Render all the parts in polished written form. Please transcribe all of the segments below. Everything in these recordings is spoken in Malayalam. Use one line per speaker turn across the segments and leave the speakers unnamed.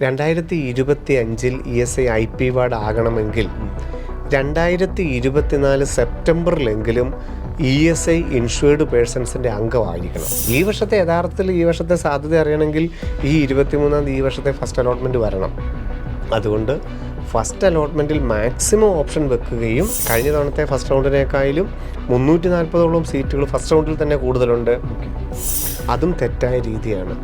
2025 ESI IP വാർഡ് ആകണമെങ്കിൽ 2024 സെപ്റ്റംബറിലെങ്കിലും ESI ഇൻഷുർഡ് പേഴ്സൺസിൻ്റെ അംഗമായിരിക്കണം. ഈ വർഷത്തെ സാധ്യത അറിയണമെങ്കിൽ ഈ 23-ാം തീയതി ഈ വർഷത്തെ ഫസ്റ്റ് അലോട്ട്മെൻറ്റ് വരണം. അതുകൊണ്ട് ഫസ്റ്റ് അലോട്ട്മെൻറ്റിൽ മാക്സിമം ഓപ്ഷൻ വെക്കുകയും കഴിഞ്ഞ തവണത്തെ ഫസ്റ്റ് റൗണ്ടിനേക്കാളും 340ഓളം സീറ്റുകൾ ഫസ്റ്റ് റൗണ്ടിൽ തന്നെ കൂടുതലുണ്ട്. അതും തെറ്റായ രീതിയാണ്.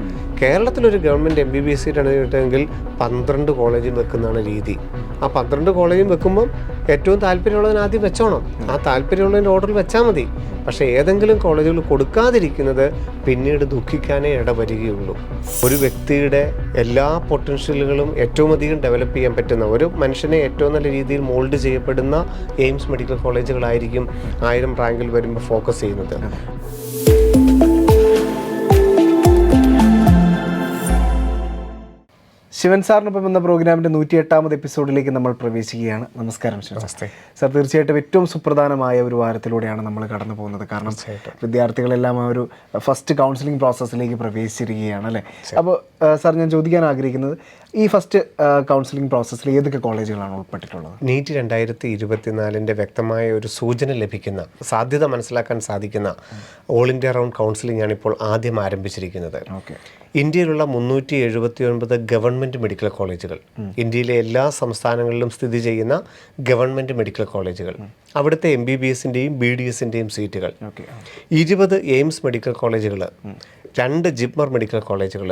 കേരളത്തിലൊരു ഗവൺമെൻറ് MBBS സീറ്റാണ് കിട്ടുമെങ്കിൽ 12 കോളേജിൽ വെക്കുന്നതാണ് രീതി. ആ 12 കോളേജിൽ വെക്കുമ്പം ഏറ്റവും താല്പര്യമുള്ളതിന് ആദ്യം വെച്ചോണം. ആ താല്പര്യമുള്ളതിൻ്റെ ഓർഡറിൽ വെച്ചാൽ മതി. പക്ഷേ ഏതെങ്കിലും കോളേജുകൾ കൊടുക്കാതിരിക്കുന്നത് പിന്നീട് ദുഃഖിക്കാനേ ഇടവരികയുള്ളൂ. ഒരു വ്യക്തിയുടെ എല്ലാ പൊട്ടൻഷ്യലുകളും ഏറ്റവും അധികം ഡെവലപ്പ് ചെയ്യാൻ പറ്റുന്ന, ഒരു മനുഷ്യനെ ഏറ്റവും നല്ല രീതിയിൽ മോൾഡ് ചെയ്യപ്പെടുന്ന എയിംസ് മെഡിക്കൽ കോളേജുകളായിരിക്കും 1000 റാങ്കിൽ വരുമ്പോൾ ഫോക്കസ് ചെയ്യുന്നത്.
ശിവൻ സാറിനൊപ്പം എന്ന പ്രോഗ്രാമിൻ്റെ 108ാമത് എപ്പിസോഡിലേക്ക് നമ്മൾ പ്രവേശിക്കുകയാണ്. നമസ്കാരം ശിവൻ സാർ. തീർച്ചയായിട്ടും ഏറ്റവും സുപ്രധാനമായ ഒരു വാരത്തിലൂടെയാണ് നമ്മൾ കടന്നു പോകുന്നത്. കാരണം വിദ്യാർത്ഥികളെല്ലാം ആ ഒരു ഫസ്റ്റ് കൗൺസിലിംഗ് പ്രോസസ്സിലേക്ക് പ്രവേശിച്ചിരിക്കുകയാണ് അല്ലേ? അപ്പോൾ സാർ, ഞാൻ ചോദിക്കാൻ ആഗ്രഹിക്കുന്നത്, ഈ ഫസ്റ്റ് കൗൺസിലിംഗ് പ്രോസസ്സിൽ ഏതൊക്കെ കോളേജുകളാണ് ഉൾപ്പെട്ടിട്ടുള്ളത്?
നീറ്റ് 2024 വ്യക്തമായ ഒരു സൂചന ലഭിക്കുന്ന, സാധ്യത മനസ്സിലാക്കാൻ സാധിക്കുന്ന ഓൾ ഇന്ത്യ റൗണ്ട് കൗൺസിലിംഗ് ആണ് ഇപ്പോൾ ആദ്യം ആരംഭിച്ചിരിക്കുന്നത്. ഇന്ത്യയിലുള്ള 379 ഗവൺമെൻറ് മെഡിക്കൽ കോളേജുകൾ, ഇന്ത്യയിലെ എല്ലാ സംസ്ഥാനങ്ങളിലും സ്ഥിതി ചെയ്യുന്ന ഗവൺമെൻറ് മെഡിക്കൽ കോളേജുകൾ, അവിടുത്തെ MBBSൻ്റെയും BDSൻ്റെയും സീറ്റുകൾ, 20 എയിംസ് മെഡിക്കൽ കോളേജുകൾ, 2 ജിപ്മർ മെഡിക്കൽ കോളേജുകൾ,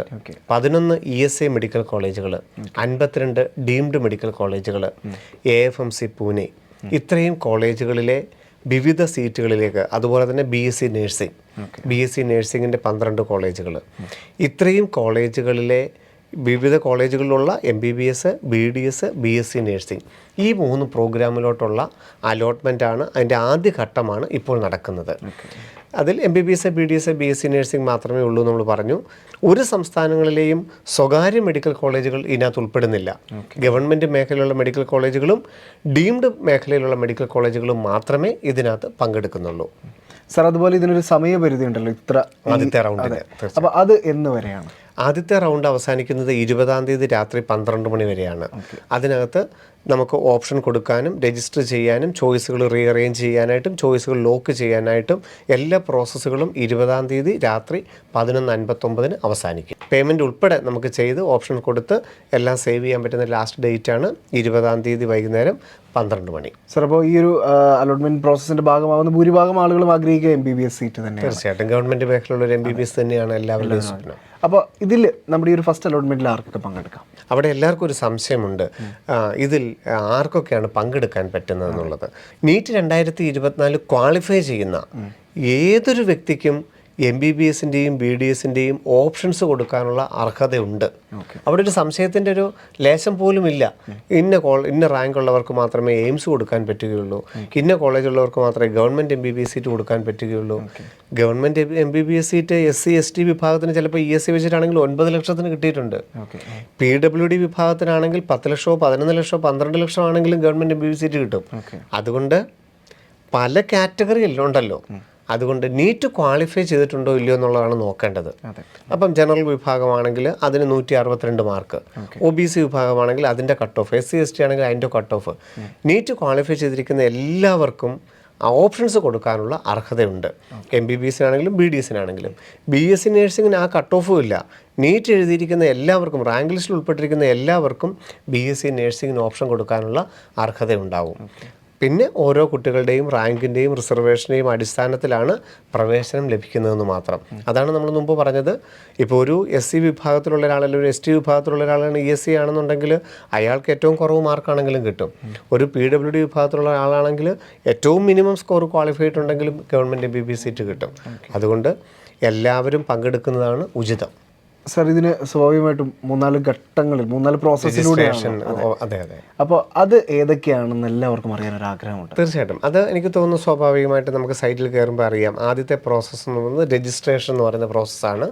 11 ESI മെഡിക്കൽ കോളേജുകൾ, 52 ഡീംഡ് മെഡിക്കൽ കോളേജുകൾ, AFMC പൂനെ, ഇത്രയും കോളേജുകളിലെ വിവിധ സീറ്റുകളിലേക്ക്, അതുപോലെ തന്നെ BSc നഴ്സിംഗിൻ്റെ 12 കോളേജുകൾ, ഇത്രയും കോളേജുകളിലെ വിവിധ കോളേജുകളിലുള്ള MBBS, BDS, BSc നഴ്സിംഗ്, ഈ 3 പ്രോഗ്രാമിലോട്ടുള്ള അലോട്ട്മെൻറ്റാണ്. അതിൻ്റെ ആദ്യ ഘട്ടമാണ് ഇപ്പോൾ നടക്കുന്നത്. അതിൽ MBBS, BDS, BSc നഴ്സിംഗ് മാത്രമേ ഉള്ളൂ നമ്മൾ പറഞ്ഞു. ഒരു സംസ്ഥാനങ്ങളിലെയും സ്വകാര്യ മെഡിക്കൽ കോളേജുകൾ ഇതിനകത്ത് ഉൾപ്പെടുന്നില്ല. ഗവൺമെൻറ് മേഖലയിലുള്ള മെഡിക്കൽ കോളേജുകളും ഡീംഡ് മേഖലയിലുള്ള മെഡിക്കൽ കോളേജുകളും മാത്രമേ ഇതിനകത്ത് പങ്കെടുക്കുന്നുള്ളൂ.
സാർ, അതുപോലെ ഇതിനൊരു സമയപരിധി ഉണ്ടല്ലോ, ഇത്ര
ആദ്യത്തെ റൗണ്ടിന്.
അപ്പോൾ അത് എന്ന് വരെയാണ്?
ആദ്യത്തെ റൗണ്ട് അവസാനിക്കുന്നത് 20-ാം തീയതി രാത്രി 12 മണി വരെയാണ്. അതിനകത്ത് നമുക്ക് ഓപ്ഷൻ കൊടുക്കാനും രജിസ്റ്റർ ചെയ്യാനും ചോയ്സുകൾ റീഅറേഞ്ച് ചെയ്യാനായിട്ടും ചോയ്സുകൾ ലോക്ക് ചെയ്യാനായിട്ടും എല്ലാ പ്രോസസ്സുകളും 20-ാം തീയതി രാത്രി 11:59 അവസാനിക്കും. പേയ്മെൻറ്റ് ഉൾപ്പെടെ നമുക്ക് ചെയ്ത് ഓപ്ഷൻ കൊടുത്ത് എല്ലാം സേവ് ചെയ്യാൻ പറ്റുന്ന ലാസ്റ്റ് ഡേറ്റാണ് 20-ാം തീയതി വൈകുന്നേരം 12 മണി.
സാർ, അപ്പോൾ ഈ ഒരു അലോട്ട്മെൻറ്റ് പ്രോസസ്സിൻ്റെ ഭാഗമാകുന്ന ഭൂരിഭാഗം ആളുകളും ആഗ്രഹിക്കുക MBBS സീറ്റ് തന്നെ.
തീർച്ചയായിട്ടും ഗവൺമെൻറ് മേഖലയിലുള്ള MBBS തന്നെയാണ് എല്ലാവരുടെയും സ്വപ്നം.
അപ്പോൾ ഇതിൽ നമ്മുടെ ഈ ഒരു ഫസ്റ്റ് അലോട്ട്മെൻറ്റിൽ ആർക്കൊക്കെ പങ്കെടുക്കാം?
അവിടെ എല്ലാവർക്കും ഒരു സംശയമുണ്ട്, ഇതിൽ ആർക്കൊക്കെയാണ് പങ്കെടുക്കാൻ പറ്റുന്നതെന്നുള്ളത്. നീറ്റ് 2024 ക്വാളിഫൈ ചെയ്യുന്ന ഏതൊരു വ്യക്തിക്കും MBBSൻ്റെയും BDSൻ്റെയും ഓപ്ഷൻസ് കൊടുക്കാനുള്ള അർഹതയുണ്ട്. അവിടെ ഒരു സംശയത്തിൻ്റെ ഒരു ലേശം പോലും ഇല്ല. ഇന്ന റാങ്ക് ഉള്ളവർക്ക് മാത്രമേ എയിംസ് കൊടുക്കാൻ പറ്റുകയുള്ളൂ, ഇന്ന കോളേജുള്ളവർക്ക് മാത്രമേ ഗവൺമെൻറ് MBBS സീറ്റ് കൊടുക്കാൻ പറ്റുകയുള്ളൂ. Government MBBS seat SC ST വിഭാഗത്തിന് ചിലപ്പോൾ ESI വെച്ചിട്ടാണെങ്കിൽ 9 ലക്ഷത്തിന് കിട്ടിയിട്ടുണ്ട്. PWD വിഭാഗത്തിനാണെങ്കിൽ 10 ലക്ഷമോ 11 ലക്ഷമോ 12 ലക്ഷം ആണെങ്കിലും ഗവൺമെൻറ് MBBS സീറ്റ് കിട്ടും. അതുകൊണ്ട് പല കാറ്റഗറിയിലുണ്ടല്ലോ. അതുകൊണ്ട് നീറ്റ് ക്വാളിഫൈ ചെയ്തിട്ടുണ്ടോ ഇല്ലയോ എന്നുള്ളതാണ് നോക്കേണ്ടത്. അപ്പം ജനറൽ വിഭാഗമാണെങ്കിൽ അതിന് 162 മാർക്ക്, OBC വിഭാഗമാണെങ്കിൽ അതിൻ്റെ കട്ട് ഓഫ്, SC ST ആണെങ്കിൽ അതിൻ്റെ കട്ട് ഓഫ്. നീറ്റ് ക്വാളിഫൈ ചെയ്തിരിക്കുന്ന എല്ലാവർക്കും ഓപ്ഷൻസ് കൊടുക്കാനുള്ള അർഹതയുണ്ട്. MBBSനാണെങ്കിലും BDSനാണെങ്കിലും. BSc നഴ്സിംഗിന് ആ കട്ട് ഓഫും ഇല്ല. നീറ്റ് എഴുതിയിരിക്കുന്ന എല്ലാവർക്കും, റാങ്ക് ലിസ്റ്റിൽ ഉൾപ്പെട്ടിരിക്കുന്ന എല്ലാവർക്കും BSc നഴ്സിംഗിന് ഓപ്ഷൻ കൊടുക്കാനുള്ള അർഹതയുണ്ടാവും. പിന്നെ ഓരോ കുട്ടികളുടെയും റാങ്കിൻ്റെയും റിസർവേഷൻ്റെയും അടിസ്ഥാനത്തിലാണ് പ്രവേശനം ലഭിക്കുന്നതെന്ന് മാത്രം. അതാണ് നമ്മൾ മുമ്പ് പറഞ്ഞത്. ഇപ്പോൾ ഒരു SC വിഭാഗത്തിലുള്ള ഒരാളല്ല ഒരു ST വിഭാഗത്തിലുള്ള ഒരാളാണ് ESI ആണെന്നുണ്ടെങ്കിൽ അയാൾക്ക് ഏറ്റവും കുറവ് മാർക്കാണെങ്കിലും കിട്ടും. ഒരു PWD വിഭാഗത്തിലുള്ള ആളാണെങ്കിൽ ഏറ്റവും മിനിമം സ്കോർ ക്വാളിഫൈഡ് ഉണ്ടെങ്കിലും ഗവൺമെൻറ് MBBS സീറ്റ് കിട്ടും. അതുകൊണ്ട് എല്ലാവരും പങ്കെടുക്കുന്നതാണ് ഉചിതം.
സാർ, ഇതിന് സ്വാഭാവികമായിട്ടും 3-4 ഘട്ടങ്ങളിൽ 3-4 പ്രോസസ്സിലൂടെയാണ്.
അതെ അതെ.
അപ്പോൾ അത് ഏതൊക്കെയാണെന്ന് എല്ലാവർക്കും അറിയാനൊരാഗ്രഹമുണ്ട്.
തീർച്ചയായിട്ടും. അത് എനിക്ക് തോന്നുന്നു സ്വാഭാവികമായിട്ട് നമുക്ക് സൈറ്റിൽ കയറുമ്പോൾ അറിയാം. ആദ്യത്തെ പ്രോസസ്സ് എന്ന് പറയുന്നത് രജിസ്ട്രേഷൻ എന്ന് പറയുന്ന പ്രോസസ്സാണ്.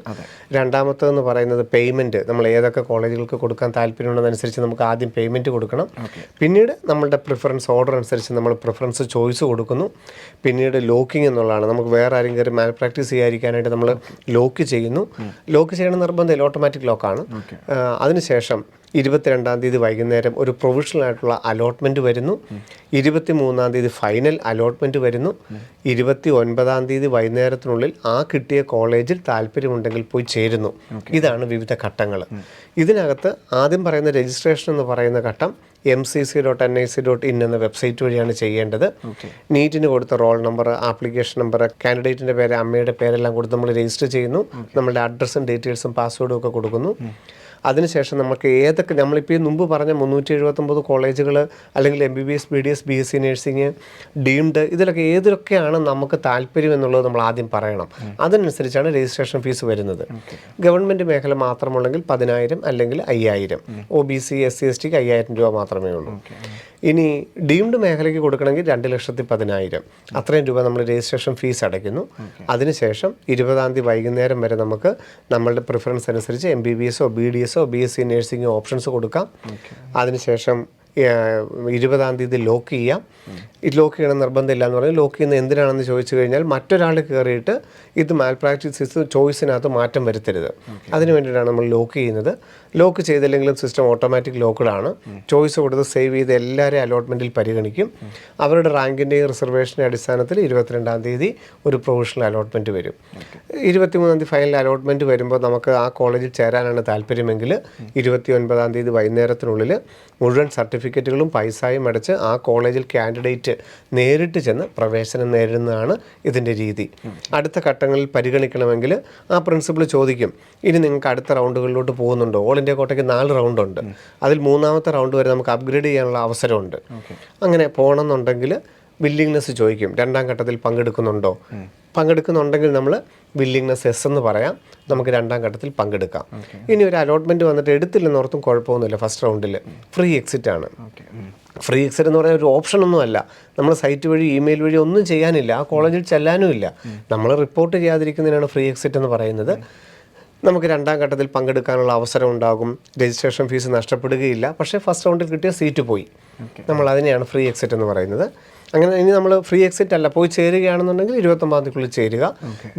രണ്ടാമത്തേതെന്ന് പറയുന്നത് പേയ്മെൻറ്റ്. നമ്മൾ ഏതൊക്കെ കോളേജുകൾക്ക് കൊടുക്കാൻ താല്പര്യമുണ്ടെന്നനുസരിച്ച് നമുക്ക് ആദ്യം പേയ്മെൻറ്റ് കൊടുക്കണം. പിന്നീട് നമ്മളുടെ പ്രിഫറൻസ് ഓർഡർ അനുസരിച്ച് നമ്മൾ പ്രിഫറൻസ് ചോയ്സ് കൊടുക്കുന്നു. പിന്നീട് ലോക്കിംഗ് എന്നുള്ളതാണ്. നമുക്ക് വേറെ ആരും കയറി മാൽ പ്രാക്ടീസ് ചെയ്യാതിരിക്കാനായിട്ട് നമ്മൾ ലോക്ക് ചെയ്യുന്നു. ലോക്ക് ചെയ്യണം നിർബന്ധം നിർബന്ധമില്ല, ഓട്ടോമാറ്റിക് ലോക്കാണ്. അതിനുശേഷം 22-ാം തീയതി വൈകുന്നേരം ഒരു പ്രൊവിഷണൽ ആയിട്ടുള്ള അലോട്ട്മെൻറ്റ് വരുന്നു. 23-ാം തീയതി ഫൈനൽ അലോട്ട്മെൻറ്റ് വരുന്നു. 29-ാം തീയതി വൈകുന്നേരത്തിനുള്ളിൽ ആ കിട്ടിയ കോളേജിൽ താല്പര്യമുണ്ടെങ്കിൽ പോയി ചേരുന്നു. ഇതാണ് വിവിധ ഘട്ടങ്ങൾ. ഇതിനകത്ത് ആദ്യം പറയുന്ന രജിസ്ട്രേഷൻ എന്ന് പറയുന്ന ഘട്ടം mcc.nic.in എന്ന വെബ്സൈറ്റ് വഴിയാണ് ചെയ്യേണ്ടത്. നീറ്റിന് കൊടുത്ത റോൾ നമ്പർ, ആപ്ലിക്കേഷൻ നമ്പർ, കാൻഡിഡേറ്റിൻ്റെ പേര്, അമ്മയുടെ പേരെല്ലാം കൊടുത്ത് നമ്മൾ രജിസ്റ്റർ ചെയ്യുന്നു. നമ്മളുടെ അഡ്രസ്സും ഡീറ്റെയിൽസും പാസ്വേഡും ഒക്കെ കൊടുക്കുന്നു. അതിനുശേഷം നമുക്ക് ഏതൊക്കെ നമ്മളിപ്പോൾ മുമ്പ് പറഞ്ഞ 379 കോളേജുകൾ അല്ലെങ്കിൽ MBBS, BDS, BSc nursing, deemed, ഇതിലൊക്കെ ഏതൊക്കെയാണ് നമുക്ക് താല്പര്യം എന്നുള്ളത് നമ്മൾ ആദ്യം പറയണം. അതിനനുസരിച്ചാണ് രജിസ്ട്രേഷൻ ഫീസ് വരുന്നത്. ഗവൺമെൻറ് മേഖല മാത്രമുള്ളെങ്കിൽ 10,000 അല്ലെങ്കിൽ 5,000. OBC, SC, ST 5,000 രൂപ മാത്രമേ ഉള്ളൂ. ഇനി ഡീംഡ് മേഖലയ്ക്ക് കൊടുക്കണമെങ്കിൽ 2,10,000. അത്രയും രൂപ നമ്മൾ രജിസ്ട്രേഷൻ ഫീസ് അടയ്ക്കുന്നു. അതിനുശേഷം 20-ാം തീയതി വൈകുന്നേരം വരെ നമുക്ക് നമ്മളുടെ പ്രിഫറൻസ് അനുസരിച്ച് MBBS, BDS, BSc nursing options കൊടുക്കാം. അതിനുശേഷം 20-ാം തീയതി ലോക്ക് ചെയ്യാം. ഇത് ലോക്ക് ചെയ്യണം നിർബന്ധമില്ല എന്ന് പറഞ്ഞാൽ ലോക്ക് ചെയ്യുന്നത് എന്തിനാണെന്ന് ചോദിച്ചു കഴിഞ്ഞാൽ മറ്റൊരാൾ കയറിയിട്ട് ഇത് മാൽ പ്രാക്ടീസ് ചോയ്സിനകത്ത് മാറ്റം വരുത്തരുത്. അതിന് വേണ്ടിയിട്ടാണ് നമ്മൾ ലോക്ക് ചെയ്യുന്നത്. ലോക്ക് ചെയ്തില്ലെങ്കിലും സിസ്റ്റം ഓട്ടോമാറ്റിക് ലോക്ക്ഡാണ്. ചോയ്സ് കൊടുത്ത് സേവ് ചെയ്ത് എല്ലാവരെയും അലോട്ട്മെൻറ്റിൽ പരിഗണിക്കും. അവരുടെ റാങ്കിൻ്റെയും റിസർവേഷൻ്റെ അടിസ്ഥാനത്തിൽ 22-ാം തീയതി ഒരു പ്രൊവിഷണൽ അലോട്ട്മെൻറ്റ് വരും. 23-ാം തീയതി ഫൈനൽ അലോട്ട്മെൻറ്റ് വരുമ്പോൾ നമുക്ക് ആ കോളേജിൽ ചേരാനാണ് താല്പര്യമെങ്കിൽ 29-ാം തീയതി വൈകുന്നേരത്തിനുള്ളിൽ മുഴുവൻ സർട്ടിഫിക്കറ്റുകളും പൈസയും അടച്ച് ആ കോളേജിൽ കാൻഡിഡേറ്റ് നേരിട്ട് ചെന്ന് പ്രവേശനം നേടുന്നതാണ് ഇതിൻ്റെ രീതി. അടുത്ത ഘട്ടങ്ങളിൽ പരിഗണിക്കണമെങ്കിൽ ആ പ്രിൻസിപ്പൾ ചോദിക്കും, ഇനി നിങ്ങൾക്ക് അടുത്ത റൗണ്ടുകളിലോട്ട് പോകുന്നുണ്ടോ? ഓൾ ഇന്ത്യ കോട്ടയ്ക്ക് 4 റൗണ്ടുണ്ട്. അതിൽ 3-ാമത്തെ റൗണ്ട് വരെ നമുക്ക് അപ്ഗ്രേഡ് ചെയ്യാനുള്ള അവസരമുണ്ട്. അങ്ങനെ പോകണമെന്നുണ്ടെങ്കിൽ വില്ലിങ്നെസ് ചോദിക്കും, 2-ാം ഘട്ടത്തിൽ പങ്കെടുക്കുന്നുണ്ടെങ്കിൽ നമ്മൾ വില്ലിങ്നെസ് എസ് എന്ന് പറയാം, നമുക്ക് 2-ാം ഘട്ടത്തിൽ പങ്കെടുക്കാം. ഇനി ഒരു അലോട്ട്മെൻറ്റ് വന്നിട്ട് എടുത്തില്ലെന്നോർത്തും കുഴപ്പമൊന്നുമില്ല. ഫസ്റ്റ് റൗണ്ടിൽ ഫ്രീ എക്സിറ്റ് ആണ്. ഫ്രീ എക്സിറ്റ് എന്ന് പറഞ്ഞാൽ ഒരു ഓപ്ഷനൊന്നും അല്ല. നമ്മൾ സൈറ്റ് വഴി, ഇമെയിൽ വഴി ഒന്നും ചെയ്യാനില്ല, ആ കോളേജിൽ ചെല്ലാനും ഇല്ല. നമ്മൾ റിപ്പോർട്ട് ചെയ്യാതിരിക്കുന്നതിനാണ് ഫ്രീ എക്സിറ്റ് എന്ന് പറയുന്നത്. നമുക്ക് 2-ാം ഘട്ടത്തിൽ പങ്കെടുക്കാനുള്ള അവസരം ഉണ്ടാകും. രജിസ്ട്രേഷൻ ഫീസ് നഷ്ടപ്പെടുകയില്ല. പക്ഷേ ഫസ്റ്റ് റൗണ്ടിൽ കിട്ടിയ സീറ്റ് പോയി. നമ്മൾ അതിനെയാണ് ഫ്രീ എക്സിറ്റ് എന്ന് പറയുന്നത്. അങ്ങനെ ഇനി നമ്മൾ ഫ്രീ എക്സിറ്റ് അല്ല, പോയി ചേരുകയാണെന്നുണ്ടെങ്കിൽ 29-ാം തീയതിക്കുള്ളിൽ ചേരുക.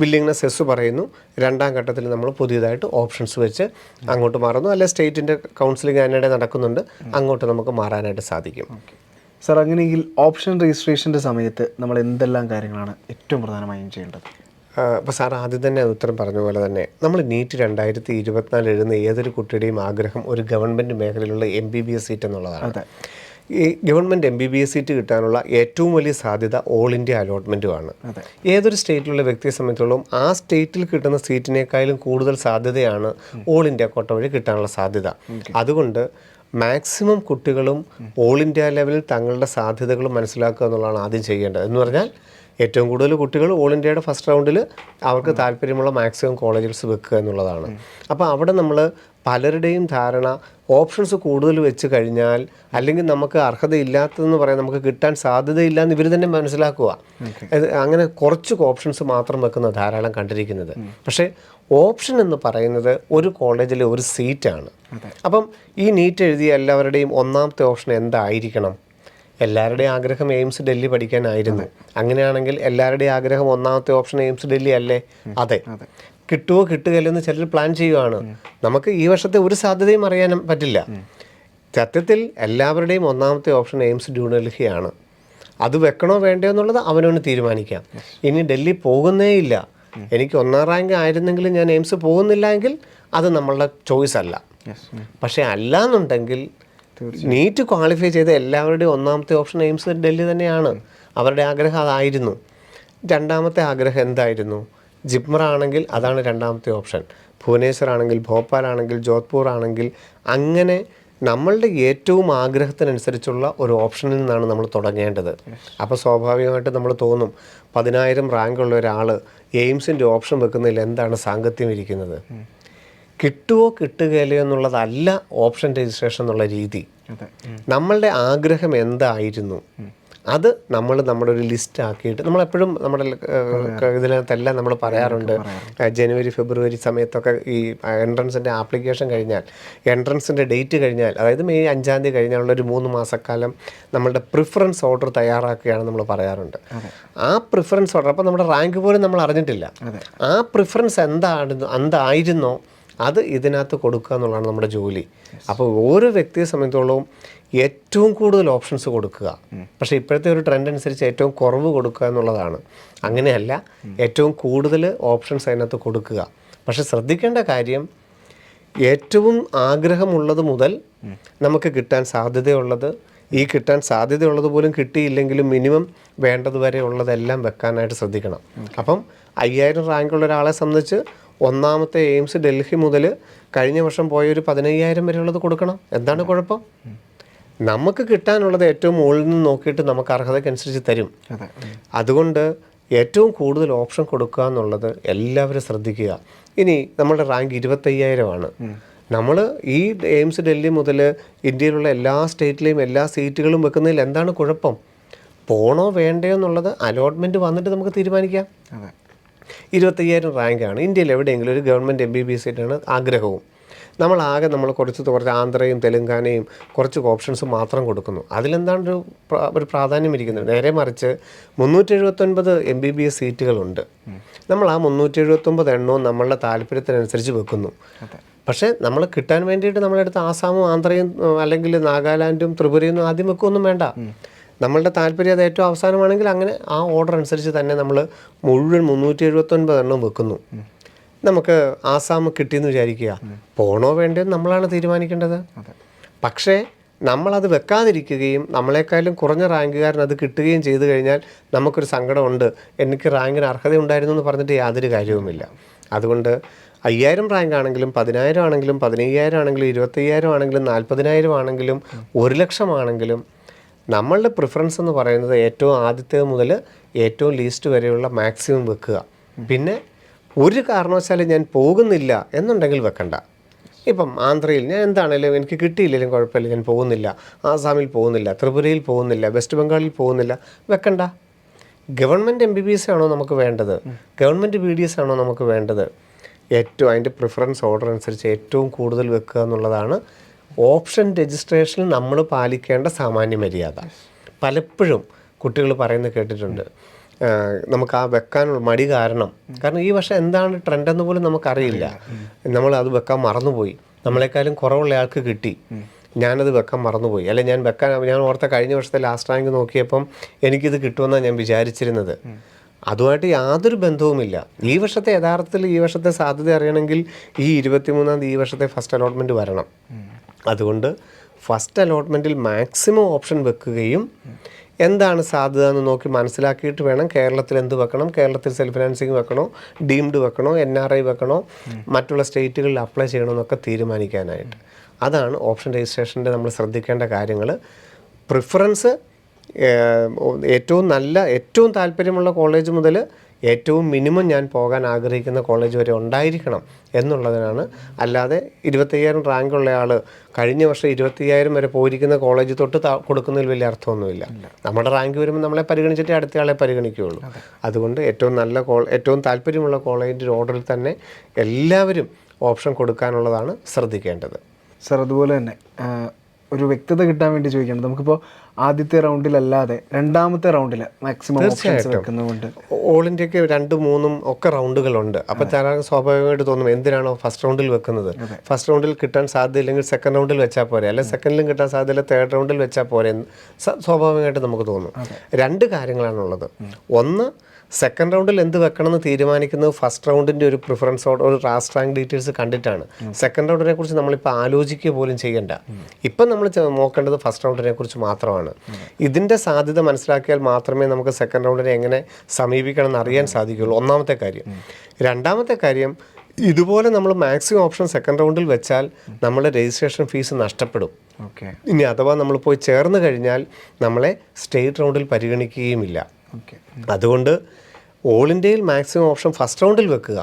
വില്ലിങ്നെസ് എസ് പറയുന്നു. 2-ാം ഘട്ടത്തിൽ നമ്മൾ പുതിയതായിട്ട് ഓപ്ഷൻസ് വെച്ച് അങ്ങോട്ട് മാറുന്നു. അല്ലെ സ്റ്റേറ്റിൻ്റെ കൗൺസിലിംഗ് അതിനിടെ നടക്കുന്നുണ്ട്, അങ്ങോട്ട് നമുക്ക് മാറാനായിട്ട് സാധിക്കും.
സാർ, അങ്ങനെയെങ്കിൽ ഓപ്ഷൻ രജിസ്ട്രേഷൻ്റെ സമയത്ത് നമ്മൾ എന്തെല്ലാം കാര്യങ്ങളാണ് ഏറ്റവും പ്രധാനമായും ചെയ്യേണ്ടത്?
അപ്പോൾ സാർ ആദ്യം തന്നെ ഉത്തരം പറഞ്ഞ പോലെ തന്നെ നമ്മൾ നീറ്റ് 2024 എഴുതുന്ന ഏതൊരു കുട്ടിയുടെയും ആഗ്രഹം ഒരു ഗവൺമെൻറ് മേഖലയിലുള്ള MBBS സീറ്റ് എന്നുള്ളതാണ്. ഈ ഗവൺമെൻറ് MBBS സീറ്റ് കിട്ടാനുള്ള ഏറ്റവും വലിയ സാധ്യത ഓൾ ഇന്ത്യ അലോട്ട്മെൻറ്റുമാണ്. ഏതൊരു സ്റ്റേറ്റിലുള്ള വ്യക്തിയെ സംബന്ധിച്ചിടത്തോളം ആ സ്റ്റേറ്റിൽ കിട്ടുന്ന സീറ്റിനേക്കാളും കൂടുതൽ സാധ്യതയാണ് ഓൾ ഇന്ത്യ കോട്ട വഴി കിട്ടാനുള്ള സാധ്യത. അതുകൊണ്ട് മാക്സിമം കുട്ടികളും ഓൾ ഇന്ത്യ ലെവലിൽ തങ്ങളുടെ സാധ്യതകൾ മനസ്സിലാക്കുക എന്നുള്ളതാണ് ആദ്യം ചെയ്യേണ്ടത്. എന്ന് പറഞ്ഞാൽ ഏറ്റവും കൂടുതൽ കുട്ടികൾ ഓൾ ഇന്ത്യയുടെ ഫസ്റ്റ് റൗണ്ടിൽ അവർക്ക് താല്പര്യമുള്ള മാക്സിമം കോളേജസ് വെക്കുക എന്നുള്ളതാണ്. അപ്പോൾ അവിടെ നമ്മൾ പലരുടെയും ധാരണ ഓപ്ഷൻസ് കൂടുതൽ വെച്ച് കഴിഞ്ഞാൽ, അല്ലെങ്കിൽ നമുക്ക് അർഹതയില്ലാത്തതെന്ന് പറയാൻ നമുക്ക് കിട്ടാൻ സാധ്യതയില്ല എന്ന് ഇവർ തന്നെ മനസ്സിലാക്കുക. അങ്ങനെ കുറച്ച് ഓപ്ഷൻസ് മാത്രം വെക്കുന്ന ധാരാളം കണ്ടിരിക്കുന്നത്. പക്ഷേ ഓപ്ഷൻ എന്ന് പറയുന്നത് ഒരു കോളേജിലെ ഒരു സീറ്റാണ്. അപ്പം ഈ നീറ്റ് എഴുതിയ എല്ലാവരുടെയും ഒന്നാമത്തെ ഓപ്ഷൻ എന്തായിരിക്കണം? എല്ലാവരുടെയും ആഗ്രഹം എയിംസ് ഡൽഹി പഠിക്കാനായിരുന്നു. അങ്ങനെയാണെങ്കിൽ എല്ലാവരുടെയും ആഗ്രഹം ഒന്നാമത്തെ ഓപ്ഷൻ എയിംസ് ഡൽഹി അല്ലേ? അതെ. കിട്ടുമോ കിട്ടുകയില്ലെന്ന് ചിലർ പ്ലാൻ ചെയ്യുകയാണ്. നമുക്ക് ഈ വർഷത്തെ ഒരു സാധ്യതയും അറിയാനും പറ്റില്ല. സത്യത്തിൽ എല്ലാവരുടെയും ഒന്നാമത്തെ ഓപ്ഷൻ എയിംസ് ന്യൂഡൽഹിയാണ്. അത് വെക്കണോ വേണ്ടയോ എന്നുള്ളത് അവനവന് തീരുമാനിക്കാം. ഇനി ഡൽഹി പോകുന്നേ ഇല്ല, എനിക്ക് 1ാം റാങ്ക് ആയിരുന്നെങ്കിലും ഞാൻ എയിംസ് പോകുന്നില്ല എങ്കിൽ അത് നമ്മളുടെ ചോയ്സ് അല്ല. പക്ഷേ അല്ലാന്നുണ്ടെങ്കിൽ നീറ്റ് ക്വാളിഫൈ ചെയ്ത എല്ലാവരുടെയും ഒന്നാമത്തെ ഓപ്ഷൻ എയിംസ് ഡൽഹി തന്നെയാണ്. അവരുടെ ആഗ്രഹം അതായിരുന്നു. 2ാമത്തെ ആഗ്രഹം എന്തായിരുന്നു? ജിപ്മർ ആണെങ്കിൽ അതാണ് 2ാമത്തെ ഓപ്ഷൻ. ഭുവനേശ്വർ ആണെങ്കിൽ, ഭോപ്പാൽ ആണെങ്കിൽ, ജോധ്പൂർ ആണെങ്കിൽ, അങ്ങനെ നമ്മളുടെ ഏറ്റവും ആഗ്രഹത്തിനനുസരിച്ചുള്ള ഒരു ഓപ്ഷനിൽ നിന്നാണ് നമ്മൾ തുടങ്ങേണ്ടത്. അപ്പോൾ സ്വാഭാവികമായിട്ട് നമ്മൾ തോന്നും 10,000 റാങ്കുള്ള ഒരാൾ എയിംസിൻ്റെ ഓപ്ഷൻ വെക്കുന്നതിൽ എന്താണ് സാങ്കത്യം ഇരിക്കുന്നത്? കിട്ടുമോ കിട്ടുകയില്ലയോ എന്നുള്ളതല്ല ഓപ്ഷൻ രജിസ്ട്രേഷൻ എന്നുള്ള രീതി. നമ്മളുടെ ആഗ്രഹം എന്തായിരുന്നു അത് നമ്മൾ നമ്മുടെ ഒരു ലിസ്റ്റ് ആക്കിയിട്ട് നമ്മളെപ്പോഴും നമ്മുടെ ഇതിനകത്തെല്ലാം നമ്മൾ പറയാറുണ്ട്. ജനുവരി ഫെബ്രുവരി സമയത്തൊക്കെ ഈ എൻട്രൻസിൻ്റെ ആപ്ലിക്കേഷൻ കഴിഞ്ഞാൽ, എൻട്രൻസിൻ്റെ ഡേറ്റ് കഴിഞ്ഞാൽ, അതായത് മെയ് 5-ാം തീയതി കഴിഞ്ഞാലുള്ളൊരു 3 മാസക്കാലം നമ്മളുടെ പ്രിഫറൻസ് ഓർഡർ തയ്യാറാക്കുകയാണ് നമ്മൾ പറയാറുണ്ട്. ആ പ്രിഫറൻസ് ഓർഡർ അപ്പോൾ നമ്മുടെ റാങ്ക് പോലും നമ്മൾ അറിഞ്ഞിട്ടില്ല. ആ പ്രിഫറൻസ് എന്തായിരുന്നോ അത് ഇതിനകത്ത് കൊടുക്കുക എന്നുള്ളതാണ് നമ്മുടെ ജോലി. അപ്പോൾ ഓരോ വ്യക്തിയെ സംബന്ധിച്ചോളം ഏറ്റവും കൂടുതൽ ഓപ്ഷൻസ് കൊടുക്കുക. പക്ഷേ ഇപ്പോഴത്തെ ഒരു ട്രെൻഡ് അനുസരിച്ച് ഏറ്റവും കുറവ് കൊടുക്കുക എന്നുള്ളതാണ്. അങ്ങനെയല്ല, ഏറ്റവും കൂടുതൽ ഓപ്ഷൻസ് അതിനകത്ത് കൊടുക്കുക. പക്ഷെ ശ്രദ്ധിക്കേണ്ട കാര്യം, ഏറ്റവും ആഗ്രഹമുള്ളത് മുതൽ നമുക്ക് കിട്ടാൻ സാധ്യതയുള്ളത്, ഈ കിട്ടാൻ സാധ്യതയുള്ളത് പോലും കിട്ടിയില്ലെങ്കിലും മിനിമം വേണ്ടതുവരെ ഉള്ളതെല്ലാം വെക്കാനായിട്ട് ശ്രദ്ധിക്കണം. അപ്പം 5000 റാങ്കുള്ള ഒരാളെ സംബന്ധിച്ച് ഒന്നാമത്തെ എയിംസ് ഡൽഹി മുതൽ കഴിഞ്ഞ വർഷം പോയ ഒരു 15000 വരെയുള്ളത് കൊടുക്കണം. എന്താണ് കുഴപ്പം? നമുക്ക് കിട്ടാനുള്ളത് ഏറ്റവും മുകളിൽ നിന്ന് നോക്കിയിട്ട് നമുക്ക് അർഹതയ്ക്കനുസരിച്ച് തരും. അതുകൊണ്ട് ഏറ്റവും കൂടുതൽ ഓപ്ഷൻ കൊടുക്കുക എന്നുള്ളത് എല്ലാവരും ശ്രദ്ധിക്കുക. ഇനി നമ്മളുടെ റാങ്ക് 25,000 നമ്മൾ ഈ എയിംസ് ഡൽഹി മുതൽ ഇന്ത്യയിലുള്ള എല്ലാ സ്റ്റേറ്റിലെയും എല്ലാ സീറ്റുകളും വെക്കുന്നതിൽ എന്താണ് കുഴപ്പം? പോണോ വേണ്ടയോ എന്നുള്ളത് അലോട്ട്മെൻറ്റ് വന്നിട്ട് നമുക്ക് തീരുമാനിക്കാം. 25,000 റാങ്കാണ്. ഇന്ത്യയിൽ എവിടെയെങ്കിലും ഒരു ഗവൺമെൻറ് MBBS സീറ്റാണ് ആഗ്രഹവും. നമ്മൾ കുറച്ച് ആന്ധ്രയും തെലുങ്കാനയും കുറച്ച് ഓപ്ഷൻസ് മാത്രം കൊടുക്കുന്നു. അതിലെന്താണ് ഒരു പ്രാധാന്യം ഇരിക്കുന്നത്? നേരെ മറിച്ച് 379 MBBS സീറ്റുകളുണ്ട്. നമ്മൾ ആ 379 എണ്ണവും നമ്മളുടെ താല്പര്യത്തിനനുസരിച്ച് വെക്കുന്നു. പക്ഷേ നമ്മൾ കിട്ടാൻ വേണ്ടിയിട്ട് നമ്മളെടുത്ത് ആസാമും ആന്ധ്രയും അല്ലെങ്കിൽ നാഗാലാൻഡും ത്രിപുരയും ആദ്യം വെക്കുകയൊന്നും വേണ്ട. നമ്മളുടെ താല്പര്യം അത് ഏറ്റവും അവസാനമാണെങ്കിൽ അങ്ങനെ ആ ഓർഡർ അനുസരിച്ച് തന്നെ നമ്മൾ മുഴുവൻ 379 എണ്ണം വെക്കുന്നു. നമുക്ക് ആസാം കിട്ടിയെന്ന് വിചാരിക്കുക, പോണോ വേണ്ടയോ നമ്മളാണ് തീരുമാനിക്കേണ്ടത്. പക്ഷേ നമ്മളത് വെക്കാതിരിക്കുകയും നമ്മളെക്കാളും കുറഞ്ഞ റാങ്കുകാരൻ അത് കിട്ടുകയും ചെയ്തു കഴിഞ്ഞാൽ നമുക്കൊരു സങ്കടമുണ്ട്, എനിക്ക് റാങ്കിന് അർഹത ഉണ്ടായിരുന്നു എന്ന് പറഞ്ഞിട്ട് യാതൊരു കാര്യവുമില്ല. അതുകൊണ്ട് 5000 റാങ്ക് ആണെങ്കിലും 10,000 ആണെങ്കിലും 15,000 ആണെങ്കിലും 25,000 ആണെങ്കിലും 40,000 ആണെങ്കിലും 1,00,000 ആണെങ്കിലും നമ്മളുടെ പ്രിഫറൻസ് എന്ന് പറയുന്നത് ഏറ്റവും ആദ്യത്തെ മുതൽ ഏറ്റവും ലീസ്റ്റ് വരെയുള്ള മാക്സിമം വെക്കുക. പിന്നെ ഒരു കാരണവശാലും ഞാൻ പോകുന്നില്ല എന്നുണ്ടെങ്കിൽ വെക്കണ്ട. ഇപ്പം ആന്ധ്രയിൽ ഞാൻ എന്താണേലും എനിക്ക് കിട്ടിയില്ലെങ്കിലും കുഴപ്പമില്ല, ഞാൻ പോകുന്നില്ല, ആസാമിൽ പോകുന്നില്ല, ത്രിപുരയിൽ പോകുന്നില്ല, വെസ്റ്റ് ബംഗാളിൽ പോകുന്നില്ല, വെക്കണ്ട. ഗവൺമെൻറ് MBBS ആണോ നമുക്ക് വേണ്ടത്? ഗവൺമെൻറ് BDS ആണോ നമുക്ക് വേണ്ടത്? ഏറ്റവും അതിൻ്റെ പ്രിഫറൻസ് ഓർഡർ അനുസരിച്ച് ഏറ്റവും കൂടുതൽ വെക്കുക എന്നുള്ളതാണ് ഓപ്ഷൻ രജിസ്ട്രേഷനിൽ നമ്മൾ പാലിക്കേണ്ട സാമാന്യ മര്യാദ. പലപ്പോഴും കുട്ടികൾ പറയുന്നത് കേട്ടിട്ടുണ്ട്, നമുക്ക് ആ വെക്കാനുള്ള മടി കാരണം ഈ വർഷം എന്താണ് ട്രെൻഡെന്ന് പോലും നമുക്കറിയില്ല, നമ്മൾ അത് വെക്കാൻ മറന്നുപോയി, നമ്മളെക്കാളും കുറവുള്ള ആൾക്ക് കിട്ടി, ഞാനത് വെക്കാൻ മറന്നുപോയി, അല്ലെ ഞാൻ ഓർത്ത കഴിഞ്ഞ വർഷത്തെ ലാസ്റ്റ് റാങ്ക് നോക്കിയപ്പം എനിക്കിത് കിട്ടുമെന്നാണ് ഞാൻ വിചാരിച്ചിരുന്നത്. അതുമായിട്ട് യാതൊരു ബന്ധവുമില്ല. ഈ വർഷത്തെ സാധ്യത അറിയണമെങ്കിൽ ഈ 23-ാം തീയതി ഈ വർഷത്തെ ഫസ്റ്റ് അലോട്ട്മെൻറ്റ് വരണം. അതുകൊണ്ട് ഫസ്റ്റ് അലോട്ട്മെൻറ്റിൽ മാക്സിമം ഓപ്ഷൻ വെക്കുകയും എന്താണ് സാധ്യത എന്ന് നോക്കി മനസ്സിലാക്കിയിട്ട് വേണം കേരളത്തിൽ എന്ത് വെക്കണം, കേരളത്തിൽ സെൽഫ് ഫിനാൻസിങ് വെക്കണോ, ഡീംഡ് വെക്കണോ, NRI വെക്കണോ, മറ്റുള്ള സ്റ്റേറ്റുകളിൽ അപ്ലൈ ചെയ്യണമെന്നൊക്കെ തീരുമാനിക്കാനായിട്ട്. അതാണ് ഓപ്ഷൻ രജിസ്ട്രേഷൻ്റെ നമ്മൾ ശ്രദ്ധിക്കേണ്ട കാര്യങ്ങൾ. പ്രിഫറൻസ് ഏറ്റവും താല്പര്യമുള്ള കോളേജ് മുതൽ ഏറ്റവും മിനിമം ഞാൻ പോകാൻ ആഗ്രഹിക്കുന്ന കോളേജ് വരെ ഉണ്ടായിരിക്കണം എന്നുള്ളതിനാണ്. അല്ലാതെ 25,000 റാങ്കുള്ള ആൾ കഴിഞ്ഞ വർഷം 25,000 വരെ പോയിരിക്കുന്ന കോളേജ് തൊട്ട് കൊടുക്കുന്നതിൽ വലിയ അർത്ഥമൊന്നുമില്ല. നമ്മുടെ റാങ്ക് വരുമ്പോൾ നമ്മളെ പരിഗണിച്ചിട്ടേ അടുത്തയാളെ പരിഗണിക്കുകയുള്ളൂ. അതുകൊണ്ട് ഏറ്റവും താല്പര്യമുള്ള കോളേജിൻ്റെ ഓർഡറിൽ തന്നെ എല്ലാവരും ഓപ്ഷൻ കൊടുക്കാനുള്ളതാണ് ശ്രദ്ധിക്കേണ്ടത്.
സർ, അതുപോലെ തന്നെ ഒരു വ്യക്തത കിട്ടാൻ വേണ്ടി ചോദിക്കണം, നമുക്കിപ്പോൾ ആദ്യത്തെ റൗണ്ടിലല്ലാതെ രണ്ടാമത്തെ റൗണ്ടിൽ മാക്സിമം ഓപ്ഷൻസ് വെക്കുന്നതുകൊണ്ട്
ഓൾ ഇന്ത്യക്ക് 2-3 ഒക്കെ റൗണ്ടുകളുണ്ട്. അപ്പോൾ ചിലർക്ക് സ്വാഭാവികമായിട്ട് തോന്നും എന്തിനാണോ ഫസ്റ്റ് റൗണ്ടിൽ വെക്കുന്നത്, ഫസ്റ്റ് റൗണ്ടിൽ കിട്ടാൻ സാധ്യതയില്ലെങ്കിൽ സെക്കൻഡ് റൗണ്ടിൽ വെച്ചാൽ പോരെ, അല്ലെങ്കിൽ സെക്കൻഡിലും കിട്ടാൻ സാധ്യതയില്ല തേർഡ് റൗണ്ടിൽ വെച്ചാൽ പോരെ എന്ന് സ്വാഭാവികമായിട്ട് നമുക്ക് തോന്നും. 2 കാര്യങ്ങളാണുള്ളത്. ഒന്ന്, സെക്കൻഡ് റൗണ്ടിൽ എന്ത് വെക്കണമെന്ന് തീരുമാനിക്കുന്നത് ഫസ്റ്റ് റൗണ്ടിൻ്റെ ഒരു പ്രിഫറൻസ് ഒരു റാസ്റ്റ് റാങ്ക് ഡീറ്റെയിൽസ് കണ്ടിട്ടാണ്. സെക്കൻഡ് റൗണ്ടിനെ കുറിച്ച് നമ്മളിപ്പോൾ ആലോചിക്കുക പോലും ചെയ്യേണ്ട. ഇപ്പം നമ്മൾ നോക്കേണ്ടത് ഫസ്റ്റ് റൗണ്ടിനെ കുറിച്ച് മാത്രമാണ്. ഇതിൻ്റെ സാധ്യത മനസ്സിലാക്കിയാൽ മാത്രമേ നമുക്ക് സെക്കൻഡ് റൗണ്ടിനെ എങ്ങനെ സമീപിക്കണം എന്ന് അറിയാൻ സാധിക്കുകയുള്ളൂ. ഒന്നാമത്തെ കാര്യം. രണ്ടാമത്തെ കാര്യം, ഇതുപോലെ നമ്മൾ മാക്സിമം ഓപ്ഷൻ സെക്കൻഡ് റൗണ്ടിൽ വെച്ചാൽ നമ്മുടെ രജിസ്ട്രേഷൻ ഫീസ് നഷ്ടപ്പെടും. ഇനി അഥവാ നമ്മൾ പോയി ചേർന്ന് കഴിഞ്ഞാൽ നമ്മളെ സ്റ്റേറ്റ് റൗണ്ടിൽ പരിഗണിക്കുകയുമില്ല. അതുകൊണ്ട് ഓൾ ഇന്ത്യയിൽ മാക്സിമം ഓപ്ഷൻ ഫസ്റ്റ് റൗണ്ടിൽ വെക്കുക.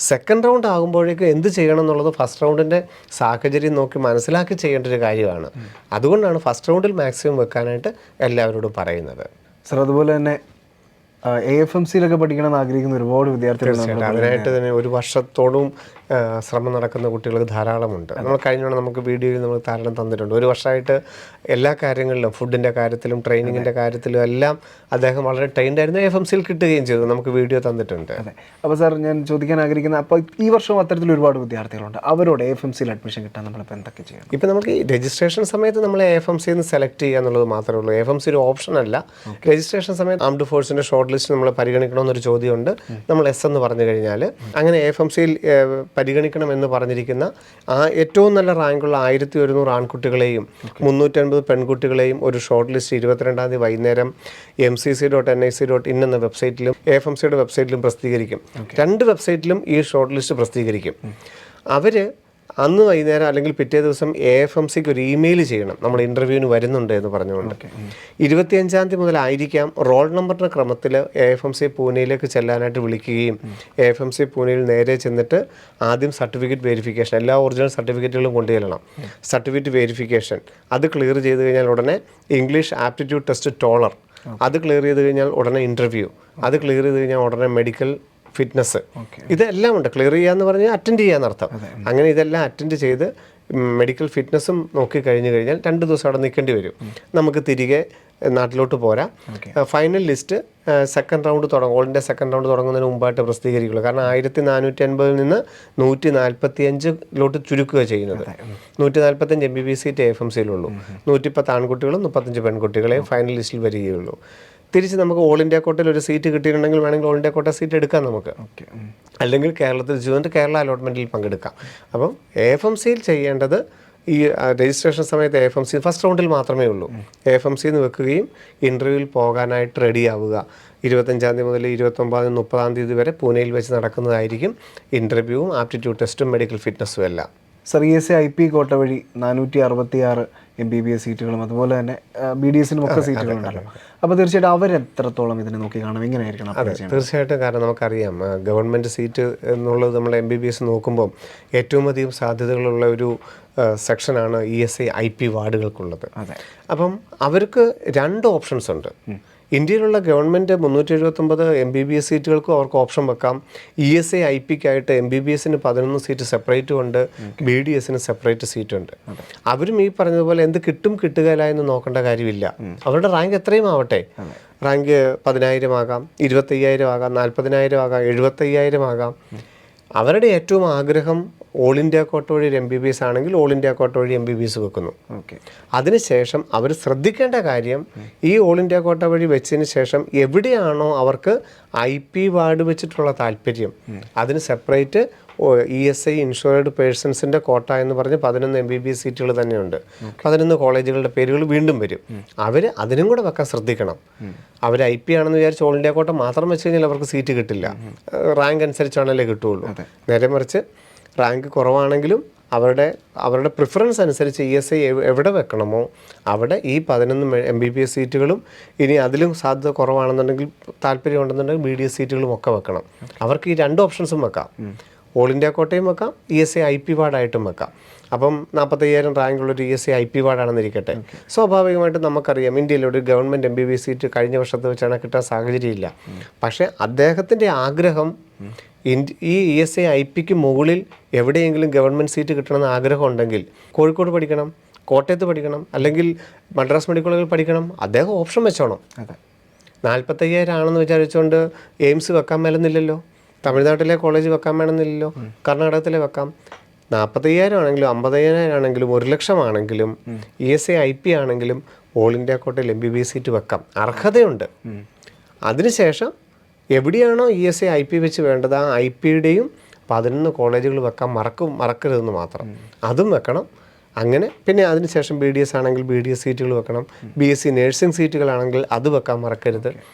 സെക്കൻഡ് റൗണ്ട് ആകുമ്പോഴേക്കും എന്ത് ചെയ്യണം എന്നുള്ളത് ഫസ്റ്റ് റൗണ്ടിൻ്റെ സാഹചര്യം നോക്കി മനസ്സിലാക്കി ചെയ്യേണ്ട ഒരു കാര്യമാണ്. അതുകൊണ്ടാണ് ഫസ്റ്റ് റൗണ്ടിൽ മാക്സിമം വെക്കാനായിട്ട് എല്ലാവരോടും പറയുന്നത്.
സർ, അതുപോലെ തന്നെ AFMCയിലൊക്കെ പഠിക്കണമെന്ന് ആഗ്രഹിക്കുന്ന ഒരുപാട് വിദ്യാർത്ഥികളുണ്ട്.
അതിനായിട്ട് തന്നെ ഒരു വർഷത്തോടും ശ്രമം നടക്കുന്ന കുട്ടികൾ ധാരാളമുണ്ട്. നമ്മൾ കഴിഞ്ഞോണം നമുക്ക് വീഡിയോയിൽ നമ്മൾ ധാരാളം തന്നിട്ടുണ്ട്. ഒരു വർഷമായിട്ട് എല്ലാ കാര്യങ്ങളിലും ഫുഡിൻ്റെ കാര്യത്തിലും ട്രെയിനിങ്ങിൻ്റെ കാര്യത്തിലും എല്ലാം അദ്ദേഹം വളരെ ട്രെയിൻഡ് ആയിരുന്നു. FMCയിൽ കിട്ടുകയും ചെയ്തു. നമുക്ക് വീഡിയോ തന്നിട്ടുണ്ട്.
അതെ. അപ്പോൾ സാർ ഞാൻ ചോദിക്കാൻ ആഗ്രഹിക്കുന്ന, അപ്പോൾ ഈ വർഷം അത്തരത്തിൽ ഒരുപാട് വിദ്യാർത്ഥികളുണ്ട്, അവരോട് AFMCയിൽ അഡ്മിഷൻ കിട്ടാൻ നമ്മളിപ്പോൾ എന്തൊക്കെ ചെയ്യണം?
ഇപ്പം നമുക്ക് രജിസ്ട്രേഷൻ സമയത്ത് നമ്മൾ AFMCയിൽ നിന്ന് സെലക്ട് ചെയ്യുക എന്നുള്ളത് മാത്രമേ ഉള്ളൂ. AFMC ഒരു ഓപ്ഷൻ അല്ല. രജിസ്ട്രേഷൻ സമയത്ത് ആംഡ് ഫോഴ്സിൻ്റെ ഷോർട്ട് ലിസ്റ്റ് നമ്മൾ പരിഗണിക്കണമെന്നൊരു ചോദ്യമുണ്ട്. നമ്മൾ എസ് എന്ന് പറഞ്ഞു കഴിഞ്ഞാൽ അങ്ങനെ AFMCയിൽ പരിഗണിക്കണമെന്ന് പറഞ്ഞിരിക്കുന്ന ഏറ്റവും നല്ല റാങ്കുള്ള 1100 ആൺകുട്ടികളെയും 350 പെൺകുട്ടികളെയും ഒരു ഷോർട്ട് ലിസ്റ്റ് 22-ാം തീയതി വൈകുന്നേരം mcc.nic.in എന്ന വെബ്സൈറ്റിലും AFMCയുടെ വെബ്സൈറ്റിലും പ്രസിദ്ധീകരിക്കും. 2 വെബ്സൈറ്റിലും ഈ ഷോർട്ട് ലിസ്റ്റ് പ്രസിദ്ധീകരിക്കും. അവർ അന്ന് വൈകുന്നേരം അല്ലെങ്കിൽ പിറ്റേ ദിവസം AFMCക്ക് ഒരു ഇമെയിൽ ചെയ്യണം, നമ്മൾ ഇൻ്റർവ്യൂവിന് വരുന്നുണ്ട് എന്ന് പറഞ്ഞുകൊണ്ട്. 25-ാം തീയതി മുതലായിരിക്കാം റോൾ നമ്പറിൻ്റെ ക്രമത്തിൽ AFMC പൂനെയിലേക്ക് ചെല്ലാനായിട്ട് വിളിക്കുകയും AFMC പൂനെയിൽ നേരെ ചെന്നിട്ട് ആദ്യം സർട്ടിഫിക്കറ്റ് വെരിഫിക്കേഷൻ, എല്ലാ ഒറിജിനൽ സർട്ടിഫിക്കറ്റുകളും കൊണ്ടുചെല്ലണം. സർട്ടിഫിക്കറ്റ് വെരിഫിക്കേഷൻ അത് ക്ലിയർ ചെയ്ത് കഴിഞ്ഞാൽ ഉടനെ ഇംഗ്ലീഷ് ആപ്റ്റിറ്റ്യൂഡ് ടെസ്റ്റ് ടോളർ അത് ക്ലിയർ ചെയ്ത് കഴിഞ്ഞാൽ ഉടനെ ഇൻ്റർവ്യൂ, അത് ക്ലിയർ ചെയ്ത് കഴിഞ്ഞാൽ ഉടനെ മെഡിക്കൽ ഫിറ്റ്നസ്, ഇതെല്ലാം ഉണ്ട്. ക്ലിയർ ചെയ്യാന്ന് പറഞ്ഞാൽ അറ്റൻഡ് ചെയ്യാന്നർത്ഥം. അങ്ങനെ ഇതെല്ലാം അറ്റൻഡ് ചെയ്ത് മെഡിക്കൽ ഫിറ്റ്നസ്സും നോക്കി കഴിഞ്ഞ് കഴിഞ്ഞാൽ 2 ദിവസം അവിടെ നിൽക്കേണ്ടി വരും. നമുക്ക് തിരികെ നാട്ടിലോട്ട് പോരാ. ഫൈനൽ ലിസ്റ്റ് സെക്കൻഡ് റൗണ്ട് തുടങ്ങും. ഓൾ ഇന്ത്യ സെക്കൻഡ് റൗണ്ട് തുടങ്ങുന്നതിന് മുമ്പായിട്ട് പ്രസിദ്ധീകരിക്കുള്ളൂ. കാരണം 1450 നിന്ന് 145 ചുരുക്കുക ചെയ്യുന്നത്. 145 MBBS സീറ്റ് AFMCയിലുള്ളൂ. 110 ആൺകുട്ടികളും 35 പെൺകുട്ടികളെ ഫൈനൽ ലിസ്റ്റിൽ വരികയുള്ളൂ. തിരിച്ച് നമുക്ക് ഓൾ ഇന്ത്യ കോട്ടയിൽ ഒരു സീറ്റ് കിട്ടിയിട്ടുണ്ടെങ്കിൽ വേണമെങ്കിൽ ഓൾ ഇന്ത്യ കോട്ട സീറ്റ് എടുക്കാം നമുക്ക്. അല്ലെങ്കിൽ കേരളത്തിൽ ചെന്നിട്ട് കേരള അലോട്ട്മെൻറ്റിൽ പങ്കെടുക്കാം. അപ്പം AFMCയിൽ ചെയ്യേണ്ടത് ഈ രജിസ്ട്രേഷൻ സമയത്ത് AFMC ഫസ്റ്റ് റൗണ്ടിൽ മാത്രമേ ഉള്ളൂ. AFMCന്ന് വെക്കുകയും ഇൻ്റർവ്യൂവിൽ പോകാനായിട്ട് റെഡിയാവുക. 25-ാം തീയതി മുതൽ 29-ാം 30-ാം തീയതി വരെ പൂനെയിൽ വെച്ച് നടക്കുന്നതായിരിക്കും ഇൻ്റർവ്യൂവും ആപ്റ്റിറ്റ്യൂഡ് ടെസ്റ്റും മെഡിക്കൽ ഫിറ്റ്നസ്സും എല്ലാം.
സർ, ESA-IP കോട്ട വഴി 466 MBBS സീറ്റുകളും അതുപോലെ തന്നെ BDSനും ഒക്കെ സീറ്റുകളുണ്ടല്ലോ. അപ്പോൾ തീർച്ചയായിട്ടും അവരെത്രത്തോളം ഇതിനെ നോക്കി കാണും, എങ്ങനെയായിരിക്കണം?
അതെ, തീർച്ചയായിട്ടും. കാരണം നമുക്കറിയാം ഗവൺമെൻറ് സീറ്റ് എന്നുള്ളത് നമ്മൾ MBBS നോക്കുമ്പോൾ ഏറ്റവും അധികം സാധ്യതകളുള്ള ഒരു സെക്ഷനാണ് ESA-IP വാർഡുകൾക്കുള്ളത്. അപ്പം അവർക്ക് 2 ഓപ്ഷൻസ് ഉണ്ട്. ഇന്ത്യയിലുള്ള ഗവൺമെൻറ് 379 MBBS സീറ്റുകൾക്കും അവർക്ക് ഓപ്ഷൻ വെക്കാം. ESA-IPക്കായിട്ട് MBBSന് 11 സീറ്റ് സെപ്പറേറ്റും ഉണ്ട്, BDSന് സെപ്പറേറ്റ് സീറ്റ് ഉണ്ട്. അവരും ഈ പറഞ്ഞതുപോലെ എന്ത് കിട്ടും കിട്ടുകയില്ല എന്ന് നോക്കേണ്ട കാര്യമില്ല. അവരുടെ റാങ്ക് എത്രയും ആവട്ടെ. റാങ്ക് 10,000 ആകാം, 25,000 ആകാം, 40,000 ആകാം, 75,000 ആകാം. അവരുടെ ഏറ്റവും ആഗ്രഹം ഓൾ ഇന്ത്യ കോട്ട വഴി ഒരു MBBS ആണെങ്കിൽ ഓൾ ഇന്ത്യ കോട്ട വഴി MBBS വെക്കുന്നു. അതിനുശേഷം അവർ ശ്രദ്ധിക്കേണ്ട കാര്യം, ഈ ഓൾ ഇന്ത്യ കോട്ട വഴി വെച്ചതിന് ശേഷം എവിടെയാണോ അവർക്ക് IP വാർഡ് വെച്ചിട്ടുള്ള താല്പര്യം, അതിന് സെപ്പറേറ്റ് ESI ഇൻഷുറഡ് പേഴ്സൺസിൻ്റെ കോട്ട എന്ന് പറഞ്ഞ് 11 MBBS സീറ്റുകൾ തന്നെയുണ്ട്. 11 കോളേജുകളുടെ പേരുകൾ വീണ്ടും വരും. അവർ അതിനും കൂടെ വെക്കാൻ ശ്രദ്ധിക്കണം. അവർ IP ആണെന്ന് വിചാരിച്ച് ഓൾ ഇന്ത്യ കോട്ട മാത്രം വെച്ച് കഴിഞ്ഞാൽ അവർക്ക് സീറ്റ് കിട്ടില്ല. റാങ്ക് അനുസരിച്ചാണല്ലേ കിട്ടുകയുള്ളൂ. നേരെ മറിച്ച് റാങ്ക് കുറവാണെങ്കിലും അവരുടെ പ്രിഫറൻസ് അനുസരിച്ച് ESI എവിടെ വെക്കണമോ അവിടെ ഈ 11 MBBS സീറ്റുകളും, ഇനി അതിലും സാധ്യത കുറവാണെന്നുണ്ടെങ്കിൽ താല്പര്യം ഉണ്ടെന്നുണ്ടെങ്കിൽ BDS സീറ്റുകളും ഒക്കെ വെക്കണം. അവർക്ക് ഈ 2 ഓപ്ഷൻസും വെക്കാം. ഓൾ ഇന്ത്യ കോട്ടയും വെക്കാം, ESA-IP വാർഡായിട്ടും വെക്കാം. അപ്പം 45,000 റാങ്കുള്ളൊരു ESA-IP വാർഡാണെന്നിരിക്കട്ടെ. സ്വാഭാവികമായിട്ടും നമുക്കറിയാം ഇന്ത്യയിലൊരു ഗവൺമെൻറ് MBBS സീറ്റ് കഴിഞ്ഞ വർഷത്തെ വെച്ചാണ് കിട്ടാൻ സാഹചര്യമില്ല. പക്ഷേ അദ്ദേഹത്തിൻ്റെ ആഗ്രഹം ഈ ESA-IPക്ക് മുകളിൽ എവിടെയെങ്കിലും ഗവൺമെൻറ് സീറ്റ് കിട്ടണമെന്ന് ആഗ്രഹം ഉണ്ടെങ്കിൽ കോഴിക്കോട് പഠിക്കണം, കോട്ടയത്ത് പഠിക്കണം, അല്ലെങ്കിൽ മദ്രാസ് മെഡിക്കൽ കോളേജിൽ പഠിക്കണം. അദ്ദേഹം ഓപ്ഷൻ വെച്ചോണം. 45,000 ആണെന്ന് വിചാരിച്ചുകൊണ്ട് എയിംസ് വെക്കാൻ മേലെന്നില്ലല്ലോ, തമിഴ്നാട്ടിലെ കോളേജ് വെക്കാൻ വേണമെന്നില്ലല്ലോ, കർണാടകത്തിലെ വെക്കാം. 40,000 ആണെങ്കിലും 50,000 ആണെങ്കിലും 1,00,000 ആണെങ്കിലും ESA-IP ആണെങ്കിലും ഓൾ ഇന്ത്യ കോട്ടയിൽ MBBS സീറ്റ് വെക്കാം. അർഹതയുണ്ട്. അതിനുശേഷം എവിടെയാണോ ESA-IP വെച്ച് വേണ്ടത് ആ IPയുടെയും 11 കോളേജുകൾ വെക്കാൻ മറക്കരുതെന്ന് മാത്രം. അതും വെക്കണം. അങ്ങനെ പിന്നെ അതിനുശേഷം BDS ആണെങ്കിൽ BDS സീറ്റുകൾ വെക്കണം. BSc നേഴ്സിംഗ് സീറ്റുകളാണെങ്കിൽ അത് വെക്കാൻ മറക്കരുത്.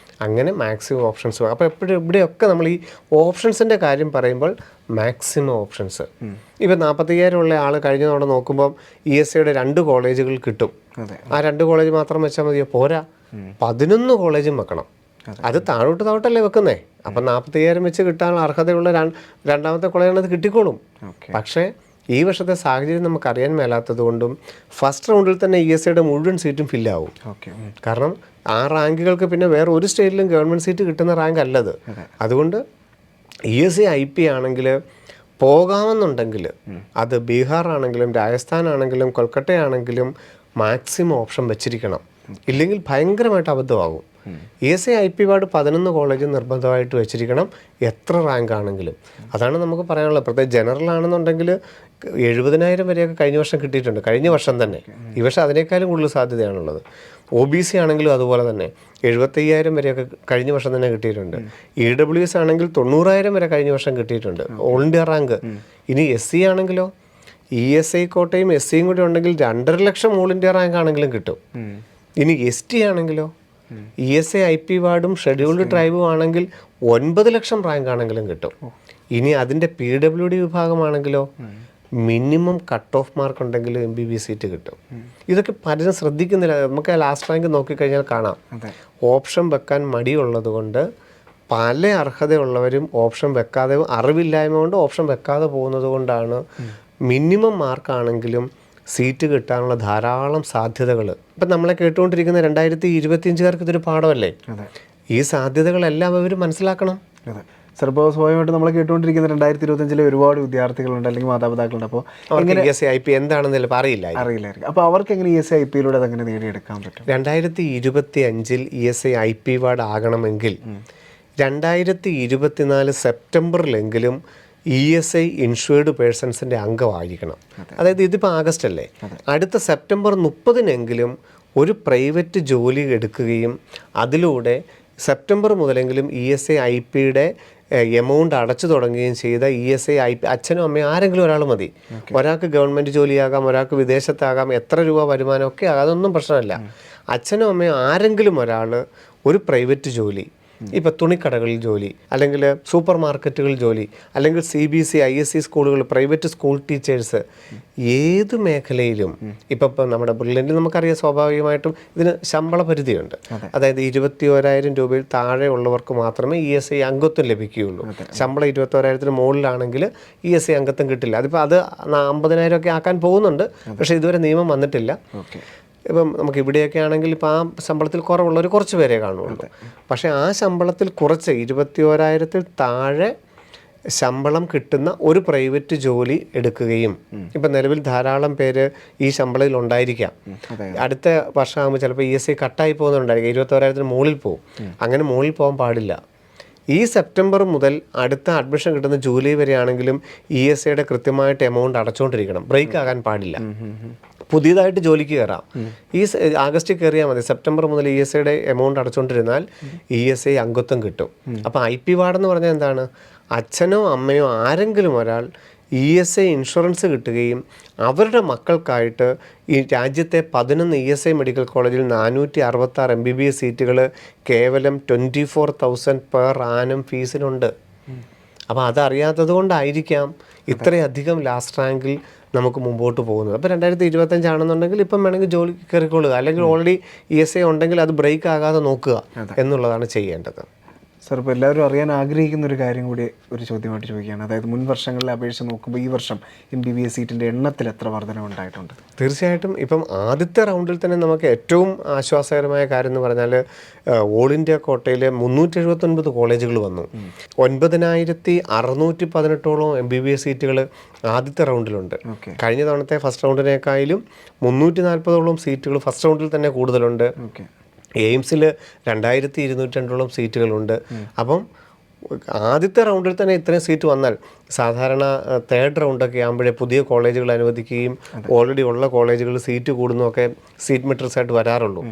അങ്ങനെ മാക്സിമം ഓപ്ഷൻസ്. അപ്പോൾ എപ്പോഴും ഇവിടെയൊക്കെ നമ്മൾ ഈ ഓപ്ഷൻസിൻ്റെ കാര്യം പറയുമ്പോൾ മാക്സിമം ഓപ്ഷൻസ്. ഇപ്പം 45,000 ഉള്ള ആൾ കഴിഞ്ഞ തവണ നോക്കുമ്പം ESAയുടെ 2 കോളേജുകൾ കിട്ടും. ആ 2 കോളേജ് മാത്രം വെച്ചാൽ മതിയോ? പോരാ, 11 കോളേജും വെക്കണം. അത് താഴോട്ടല്ലേ വെക്കുന്നേ. അപ്പം 40,000 വെച്ച് കിട്ടാനുള്ള അർഹതയുള്ള രണ്ടാമത്തെ കോളേജാണ് അത് കിട്ടിക്കോളും. പക്ഷേ ഈ വർഷത്തെ സാഹചര്യം നമുക്കറിയാൻ മേലാത്തത് കൊണ്ടും ഫസ്റ്റ് റൗണ്ടിൽ തന്നെ ESAയുടെ മുഴുവൻ സീറ്റും ഫില്ലാവും. കാരണം ആ റാങ്കുകൾക്ക് പിന്നെ വേറെ ഒരു സ്റ്റേറ്റിലും ഗവൺമെൻറ് സീറ്റ് കിട്ടുന്ന റാങ്ക് അല്ലത്. അതുകൊണ്ട് ESA-IP ആണെങ്കിൽ പോകാമെന്നുണ്ടെങ്കിൽ അത് ബീഹാർ ആണെങ്കിലും രാജസ്ഥാൻ ആണെങ്കിലും കൊൽക്കത്ത ആണെങ്കിലും മാക്സിമം ഓപ്ഷൻ വെച്ചിരിക്കണം. ഇല്ലെങ്കിൽ ഭയങ്കരമായിട്ട് അബദ്ധമാകും. ESI-IP വാർഡ് 11 കോളേജ് നിർബന്ധമായിട്ട് വെച്ചിരിക്കണം, എത്ര റാങ്ക് ആണെങ്കിലും. അതാണ് നമുക്ക് പറയാനുള്ളത്. പ്രത്യേകിച്ച് ജനറൽ ആണെന്നുണ്ടെങ്കിൽ 70,000 വരെയൊക്കെ കഴിഞ്ഞ വർഷം കിട്ടിയിട്ടുണ്ട്, കഴിഞ്ഞ വർഷം തന്നെ. ഈ വർഷം അതിനേക്കാളും കൂടുതൽ സാധ്യതയാണുള്ളത്. OBC ആണെങ്കിലും അതുപോലെ തന്നെ 75,000 വരെയൊക്കെ കഴിഞ്ഞ വർഷം തന്നെ കിട്ടിയിട്ടുണ്ട്. EWS ആണെങ്കിൽ 90,000 വരെ കഴിഞ്ഞ വർഷം കിട്ടിയിട്ടുണ്ട്, ഓൾ ഇന്ത്യ റാങ്ക്. ഇനി SC ആണെങ്കിലോ ESI കോട്ടയും SCയും കൂടി ഉണ്ടെങ്കിൽ 2.5 ലക്ഷം ഓൾ ഇന്ത്യ റാങ്ക് ആണെങ്കിലും കിട്ടും. ഇനി ST ആണെങ്കിലോ ESI-IP വാർഡും ഷെഡ്യൂൾഡ് ട്രൈബും ആണെങ്കിൽ 9 ലക്ഷം റാങ്ക് ആണെങ്കിലും കിട്ടും. ഇനി അതിൻ്റെ PWD വിഭാഗമാണെങ്കിലോ മിനിമം കട്ട് ഓഫ് മാർക്ക് ഉണ്ടെങ്കിൽ MBBS സീറ്റ് കിട്ടും. ഇതൊക്കെ പലരും ശ്രദ്ധിക്കുന്നില്ല. നമുക്ക് ലാസ്റ്റ് റാങ്ക് നോക്കിക്കഴിഞ്ഞാൽ കാണാം. ഓപ്ഷൻ വെക്കാൻ മടിയുള്ളത് കൊണ്ട് പല അർഹതയുള്ളവരും ഓപ്ഷൻ വെക്കാതെ, അറിവില്ലായ്മ കൊണ്ട് ഓപ്ഷൻ വെക്കാതെ പോകുന്നത് കൊണ്ടാണ് മിനിമം മാർക്കാണെങ്കിലും സീറ്റ് കിട്ടാനുള്ള ധാരാളം സാധ്യതകൾ. ഇപ്പം നമ്മളെ കേട്ടുകൊണ്ടിരിക്കുന്ന 2025-കാർക്ക് ഇതൊരു പാഠമല്ലേ? ഈ സാധ്യതകളെല്ലാം അവർ മനസ്സിലാക്കണം.
ചിലപ്പോൾ സ്വയമായിട്ട് നമ്മളെ കേട്ടുകൊണ്ടിരിക്കുന്ന 2025-ലെ ഒരുപാട് വിദ്യാർത്ഥികളുണ്ട്, അല്ലെങ്കിൽ മാതാപിതാക്കളുണ്ട്. അപ്പോൾ
ESI-IP എന്താണെന്ന് അറിയില്ലായിരിക്കും.
അപ്പോൾ അവർക്ക് എങ്ങനെ ESI-IP-യിലൂടെ അതെങ്ങനെ നേടിയെടുക്കാൻ പറ്റും?
2025-ൽ ESI-IP വാർഡ് ആകണമെങ്കിൽ 2024 സെപ്റ്റംബറിലെങ്കിലും ESI ഇൻഷുവേർഡ് പേഴ്സൺസിൻ്റെ അംഗമായിരിക്കണം. അതായത് ഇതിപ്പോൾ ആഗസ്റ്റ് അല്ലേ, അടുത്ത സെപ്റ്റംബർ 30-നെങ്കിലും ഒരു പ്രൈവറ്റ് ജോലി എടുക്കുകയും അതിലൂടെ സെപ്റ്റംബർ മുതലെങ്കിലും ESI-IP-യുടെ എമൗണ്ട് അടച്ചു തുടങ്ങുകയും ചെയ്ത ESI-IP അച്ഛനും അമ്മയും ആരെങ്കിലും ഒരാൾ മതി. ഒരാൾക്ക് ഗവൺമെൻറ് ജോലിയാകാം, ഒരാൾക്ക് വിദേശത്താകാം, എത്ര രൂപ വരുമാനമൊക്കെ ആകാം, അതൊന്നും പ്രശ്നമല്ല. അച്ഛനും അമ്മയും ആരെങ്കിലും ഒരാൾ ഒരു പ്രൈവറ്റ് ജോലി, ഇപ്പോൾ തുണിക്കടകളിൽ ജോലി, അല്ലെങ്കിൽ സൂപ്പർ മാർക്കറ്റുകളിൽ ജോലി, അല്ലെങ്കിൽ CBSE ISC സ്കൂളുകൾ, പ്രൈവറ്റ് സ്കൂൾ ടീച്ചേഴ്സ്, ഏത് മേഖലയിലും ഇപ്പം നമ്മുടെ ബ്രില്യൻറ്റിൽ നമുക്കറിയാം സ്വാഭാവികമായിട്ടും ഇതിന് ശമ്പള പരിധിയുണ്ട്. അതായത് 21,000 രൂപയിൽ താഴെ ഉള്ളവർക്ക് മാത്രമേ ESI അംഗത്വം ലഭിക്കുകയുള്ളൂ. ശമ്പളം 21,000-ന് മുകളിലാണെങ്കിൽ ESI അംഗത്വം കിട്ടില്ല. അതിപ്പോൾ അത് 50,000 ഒക്കെ ആക്കാൻ പോകുന്നുണ്ട്, പക്ഷേ ഇതുവരെ നിയമം വന്നിട്ടില്ല. ഇപ്പം നമുക്ക് ഇവിടെയൊക്കെ ആണെങ്കിൽ ഇപ്പോൾ ആ ശമ്പളത്തിൽ കുറവുള്ളവർ കുറച്ച് പേരെ കാണുള്ളൂ. പക്ഷേ ആ ശമ്പളത്തിൽ കുറച്ച് 21,000-ൽ താഴെ ശമ്പളം കിട്ടുന്ന ഒരു പ്രൈവറ്റ് ജോലി എടുക്കുകയും, ഇപ്പം നിലവിൽ ധാരാളം പേര് ഈ ശമ്പളത്തിൽ ഉണ്ടായിരിക്കാം. അടുത്ത വർഷമാകുമ്പോൾ ചിലപ്പോൾ ESI കട്ടായി പോകുന്നുണ്ടായിരിക്കും, 21,000-ന് മുകളിൽ പോകും. അങ്ങനെ മുകളിൽ പോകാൻ പാടില്ല. ഈ സെപ്റ്റംബർ മുതൽ അടുത്ത അഡ്മിഷൻ കിട്ടുന്ന ജൂലൈ വരെ ആണെങ്കിലും ESI-യുടെ കൃത്യമായിട്ട് എമൗണ്ട് അടച്ചുകൊണ്ടിരിക്കണം, ബ്രേക്ക് ആകാൻ പാടില്ല. പുതിയതായിട്ട് ജോലിക്ക് കയറാം, ഈ ആഗസ്റ്റിൽ കയറിയാൽ മതി. സെപ്റ്റംബർ മുതൽ ESI-യുടെ എമൗണ്ട് അടച്ചുകൊണ്ടിരുന്നാൽ ESI അംഗത്വം കിട്ടും. അപ്പോൾ IP വാർഡെന്ന് പറഞ്ഞാൽ എന്താണ്? അച്ഛനോ അമ്മയോ ആരെങ്കിലും ഒരാൾ ESI ഇൻഷുറൻസ് കിട്ടുകയും അവരുടെ മക്കൾക്കായിട്ട് ഈ രാജ്യത്തെ 11 ESI മെഡിക്കൽ കോളേജിൽ 466 MBBS സീറ്റുകൾ കേവലം 24,000 പെർ ആനം ഫീസിനുണ്ട്. അപ്പോൾ അതറിയാത്തത് കൊണ്ടായിരിക്കാം ഇത്രയധികം ലാസ്റ്റ് റാങ്കിൽ നമുക്ക് മുമ്പോട്ട് പോകുന്നത്. അപ്പോൾ 2025 ആണെന്നുണ്ടെങ്കിൽ ഇപ്പം വേണമെങ്കിൽ ജോലി കയറിക്കൊള്ളുക, അല്ലെങ്കിൽ ഓൾറെഡി ESI ഉണ്ടെങ്കിൽ അത് ബ്രേക്ക് ആകാതെ നോക്കുക എന്നുള്ളതാണ് ചെയ്യേണ്ടത്.
സാർ, ഇപ്പോൾ എല്ലാവരും അറിയാൻ ആഗ്രഹിക്കുന്ന ഒരു കാര്യം കൂടി ഒരു ചോദ്യമായിട്ട് ചോദിക്കുകയാണ്. അതായത് മുൻ വർഷങ്ങളിലെ അപേക്ഷിച്ച് നോക്കുമ്പോൾ ഈ വർഷം MBBS സീറ്റിൻ്റെ എണ്ണത്തിൽ എത്ര വർധന ഉണ്ടായിട്ടുണ്ട്? തീർച്ചയായിട്ടും
ഇപ്പം ആദ്യത്തെ റൗണ്ടിൽ തന്നെ നമുക്ക് ഏറ്റവും ആശ്വാസകരമായ കാര്യം എന്ന് പറഞ്ഞാൽ ഓൾ ഇന്ത്യ കോട്ടയിൽ 379 കോളേജുകൾ വന്നു. 9,618 MBBS സീറ്റുകൾ ആദ്യത്തെ റൗണ്ടിലുണ്ട്. കഴിഞ്ഞ തവണത്തെ ഫസ്റ്റ് റൗണ്ടിനേക്കാളും 340 സീറ്റുകൾ ഫസ്റ്റ് റൗണ്ടിൽ തന്നെ കൂടുതലുണ്ട്. എയിംസിൽ 2,202 സീറ്റുകളുണ്ട്. അപ്പം ആദ്യത്തെ റൗണ്ടിൽ തന്നെ ഇത്രയും സീറ്റ് വന്നാൽ സാധാരണ തേർഡ് റൗണ്ടൊക്കെ ആകുമ്പോഴേ പുതിയ കോളേജുകൾ അനുവദിക്കുകയും ഓൾറെഡി ഉള്ള കോളേജുകൾ സീറ്റ് കൂടുന്നതൊക്കെ സീറ്റ് മെട്രിക്സ് ആയിട്ട് വരാറുള്ളൂ.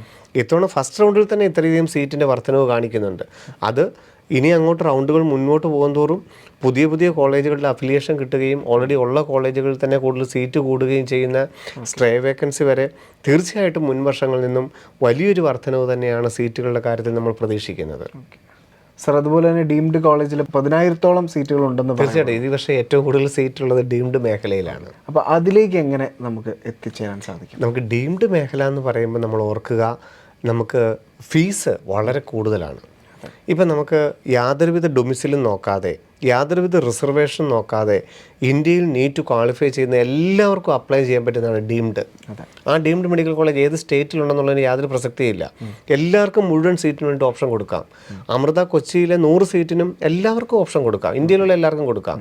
ഇത്തവണ ഫസ്റ്റ് റൗണ്ടിൽ തന്നെ ഇത്രയധികം സീറ്റിൻ്റെ വർധനവ് കാണിക്കുന്നുണ്ട്. അത് ഇനി അങ്ങോട്ട് റൗണ്ടുകൾ മുന്നോട്ട് പോകുന്തോറും പുതിയ പുതിയ കോളേജുകളുടെ അഫിലിയേഷൻ കിട്ടുകയും ഓൾറെഡി ഉള്ള കോളേജുകളിൽ തന്നെ കൂടുതൽ സീറ്റ് കൂടുകയും ചെയ്യുന്ന സ്ട്രേ വേക്കൻസി വരെ തീർച്ചയായിട്ടും മുൻ വർഷങ്ങളിൽ നിന്നും വലിയൊരു വർധനവ് തന്നെയാണ് സീറ്റുകളുടെ കാര്യത്തിൽ നമ്മൾ പ്രതീക്ഷിക്കുന്നത്.
സർ, അതുപോലെ തന്നെ ഡീംഡ് കോളേജിൽ 10,000-ഓളം സീറ്റുകൾ ഉണ്ടെന്ന്
തീർച്ചയായിട്ടും ഈ വർഷം ഏറ്റവും കൂടുതൽ സീറ്റുള്ളത് ഡീംഡ് മേഖലയിലാണ്.
അപ്പോൾ അതിലേക്ക് എങ്ങനെ നമുക്ക് എത്തിച്ചേരാൻ സാധിക്കും?
നമുക്ക് ഡീംഡ് മേഖല എന്ന് പറയുമ്പോൾ നമ്മൾ ഓർക്കുക, നമുക്ക് ഫീസ് വളരെ കൂടുതലാണ്. ഇപ്പം നമുക്ക് യാതൊരുവിധ ഡൊമിസിലും നോക്കാതെ, യാതൊരുവിധ റിസർവേഷൻ നോക്കാതെ ഇന്ത്യയിൽ നീറ്റ് ക്വാളിഫൈ ചെയ്യുന്ന എല്ലാവർക്കും അപ്ലൈ ചെയ്യാൻ പറ്റുന്നതാണ് ഡീംഡ്. ആ ഡീംഡ് മെഡിക്കൽ കോളേജ് ഏത് സ്റ്റേറ്റിലുണ്ടെന്നുള്ളതിന് യാതൊരു പ്രസക്തിയില്ല. എല്ലാവർക്കും മുഴുവൻ സീറ്റിന് വേണ്ടി ഓപ്ഷൻ കൊടുക്കാം. അമൃത കൊച്ചിയിലെ 100 സീറ്റിനും എല്ലാവർക്കും ഓപ്ഷൻ കൊടുക്കാം, ഇന്ത്യയിലുള്ള എല്ലാവർക്കും കൊടുക്കാം.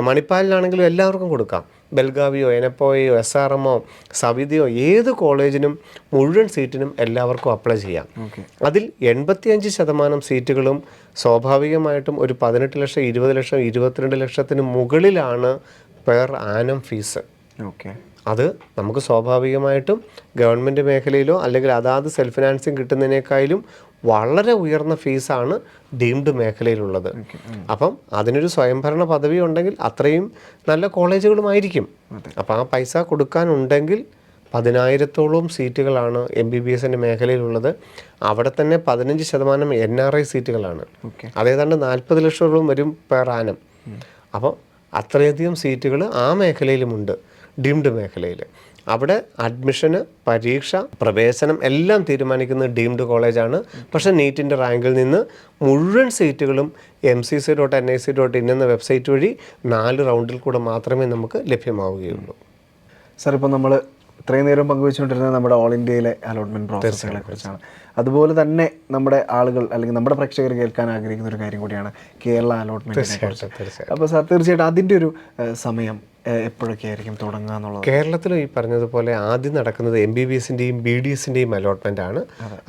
മണിപ്പാലിനാണെങ്കിലും എല്ലാവർക്കും കൊടുക്കാം. ബെൽഗാവിയോ എനപ്പോയോ SRMോ സവിതയോ ഏത് കോളേജിനും മുഴുവൻ സീറ്റിനും എല്ലാവർക്കും അപ്ലൈ ചെയ്യാം. അതിൽ 85% സീറ്റുകളും സ്വാഭാവികമായിട്ടും ഒരു 18 ലക്ഷം 20 ലക്ഷം 22 ലക്ഷത്തിന് മുകളിലാണ് പെർ ആനം ഫീസ്. അത് നമുക്ക് സ്വാഭാവികമായിട്ടും ഗവൺമെൻറ് മേഖലയിലോ അല്ലെങ്കിൽ അതാത് സെൽഫ് ഫിനാൻസിങ് കിട്ടുന്നതിനേക്കാളും വളരെ ഉയർന്ന ഫീസാണ് ഡീംഡ് മേഖലയിലുള്ളത്. അപ്പം അതിനൊരു സ്വയംഭരണ പദവി ഉണ്ടെങ്കിൽ അത്രയും നല്ല കോളേജുകളുമായിരിക്കും. അപ്പം ആ പൈസ കൊടുക്കാനുണ്ടെങ്കിൽ 10,000-ഓളം സീറ്റുകളാണ് MBBSൻ്റെ മേഖലയിലുള്ളത്. അവിടെ തന്നെ 15% NRI സീറ്റുകളാണ്. അതേതാണ്ട് 40 ലക്ഷത്തോളം വരും പെർ ആനം. അപ്പോൾ അത്രയധികം സീറ്റുകൾ ആ മേഖലയിലുമുണ്ട്, ഡീംഡ് മേഖലയിൽ. അവിടെ അഡ്മിഷന്, പരീക്ഷ, പ്രവേശനം എല്ലാം തീരുമാനിക്കുന്നത് ഡീംഡ് കോളേജാണ്. പക്ഷേ നീറ്റിൻ്റെ റാങ്കിൽ നിന്ന് മുഴുവൻ സീറ്റുകളും MCC.nic.in എന്ന വെബ്സൈറ്റ് വഴി 4 റൗണ്ടിൽ കൂടെ മാത്രമേ നമുക്ക് ലഭ്യമാവുകയുള്ളൂ.
സാർ, ഇപ്പോൾ നമ്മൾ ഇത്രയും നേരം പങ്കുവെച്ചുകൊണ്ടിരുന്നത് നമ്മുടെ ഓൾ ഇന്ത്യയിലെ അലോട്ട്മെൻറ്റ് പ്രോസസ്സുകളെ കുറിച്ചാണ്. അതുപോലെ തന്നെ നമ്മുടെ ആളുകൾ അല്ലെങ്കിൽ നമ്മുടെ പ്രേക്ഷകർ കേൾക്കാൻ ആഗ്രഹിക്കുന്ന ഒരു കാര്യം കൂടിയാണ് കേരള അലോട്ട്മെൻറ്റിനെ കുറിച്ച്. അപ്പോൾ സാർ, തീർച്ചയായിട്ടും അതിൻ്റെ ഒരു സമയം എപ്പോഴൊക്കെ ആയിരിക്കും തുടങ്ങുക എന്നുള്ളത്?
കേരളത്തിൽ ഈ പറഞ്ഞതുപോലെ ആദ്യം നടക്കുന്നത് MBBSൻ്റെയും BDSൻ്റെയും അലോട്ട്മെൻ്റ് ആണ്.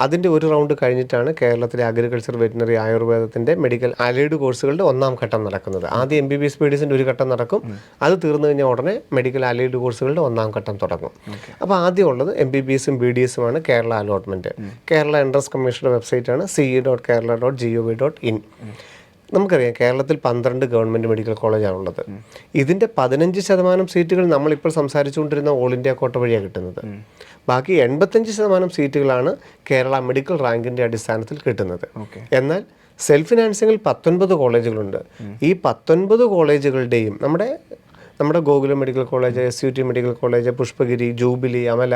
അതിൻ്റെ ഒരു റൗണ്ട് കഴിഞ്ഞിട്ടാണ് കേരളത്തിലെ അഗ്രികൾച്ചർ, വെറ്റിനറി, ആയുർവേദത്തിൻ്റെ മെഡിക്കൽ അലൈഡ് കോഴ്സുകളുടെ 1ാം ഘട്ടം നടക്കുന്നത്. ആദ്യം MBBS BDSൻ്റെ ഒരു ഘട്ടം നടക്കും. അത് തീർന്നു കഴിഞ്ഞാൽ ഉടനെ മെഡിക്കൽ അലൈഡ് കോഴ്സുകളുടെ 1ാം ഘട്ടം തുടങ്ങും. അപ്പോൾ ആദ്യം ഉള്ളത് MBBSും BDSുമാണ് കേരള അലോട്ട്മെൻറ്റ്. കേരള എൻട്രൻസ് കമ്മീഷൻ്റെ വെബ്സൈറ്റാണ് ce.kerala.gov.in. നമുക്കറിയാം കേരളത്തിൽ 12 ഗവൺമെൻറ് മെഡിക്കൽ കോളേജാണുള്ളത്. ഇതിൻ്റെ 15% സീറ്റുകൾ നമ്മളിപ്പോൾ സംസാരിച്ചുകൊണ്ടിരുന്ന ഓൾ ഇന്ത്യ കോട്ട വഴിയാണ് കിട്ടുന്നത്. ബാക്കി 85% സീറ്റുകളാണ് കേരള മെഡിക്കൽ റാങ്കിൻ്റെ അടിസ്ഥാനത്തിൽ കിട്ടുന്നത്. സെൽഫ് ഫിനാൻസിങ്ങിൽ 19 കോളേജുകളുണ്ട്. ഈ 19 കോളേജുകളുടെയും നമ്മുടെ Gokulam medical college, SUT medical college, Pushpagiri, Jubilee, Amala,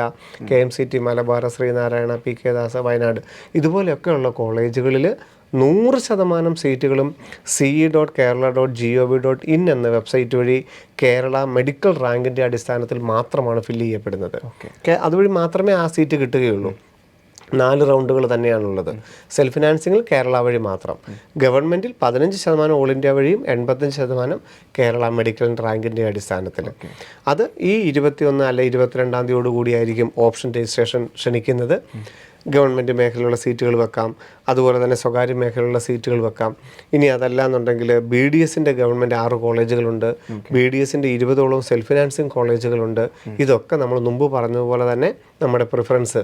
KMCT, Malabar, Sreenarayana, PK Dasa, Wayanad, ഇതുപോലെയൊക്കെയുള്ള കോളേജുകളിൽ 100% സീറ്റുകളും ce.kerala.gov.in എന്ന വെബ്സൈറ്റ് വഴി കേരള മെഡിക്കൽ റാങ്കിൻ്റെ അടിസ്ഥാനത്തിൽ മാത്രമാണ് ഫില്ല് ചെയ്യപ്പെടുന്നത്. അതുവഴി മാത്രമേ ആ സീറ്റ് കിട്ടുകയുള്ളൂ. 4 റൗണ്ടുകൾ തന്നെയാണുള്ളത്. സെൽഫ് ഫിനാൻസിങ്ങിൽ കേരള വഴി മാത്രം. ഗവൺമെൻറ്റിൽ 15% ഓൾ ഇന്ത്യ വഴിയും 85% കേരള മെഡിക്കൽ റാങ്കിൻ്റെ അടിസ്ഥാനത്തിൽ. അത് ഈ 21 അല്ലെ 22-ാം തീയതിയോടുകൂടിയായിരിക്കും ഓപ്ഷൻ രജിസ്ട്രേഷൻ ക്ഷണിക്കുന്നത്. ഗവൺമെൻറ് മേഖലയിലുള്ള സീറ്റുകൾ വെക്കാം, അതുപോലെ തന്നെ സ്വകാര്യ മേഖലയിലുള്ള സീറ്റുകൾ വെക്കാം. ഇനി അതല്ല എന്നുണ്ടെങ്കിൽ BDSൻ്റെ ഗവൺമെൻറ് 6 കോളേജുകളുണ്ട്. BDSൻ്റെ 20ഓളം സെൽഫ് ഫിനാൻസിങ് കോളേജുകളുണ്ട്. ഇതൊക്കെ നമ്മൾ മുമ്പ് പറഞ്ഞതുപോലെ തന്നെ നമ്മുടെ പ്രിഫറൻസ്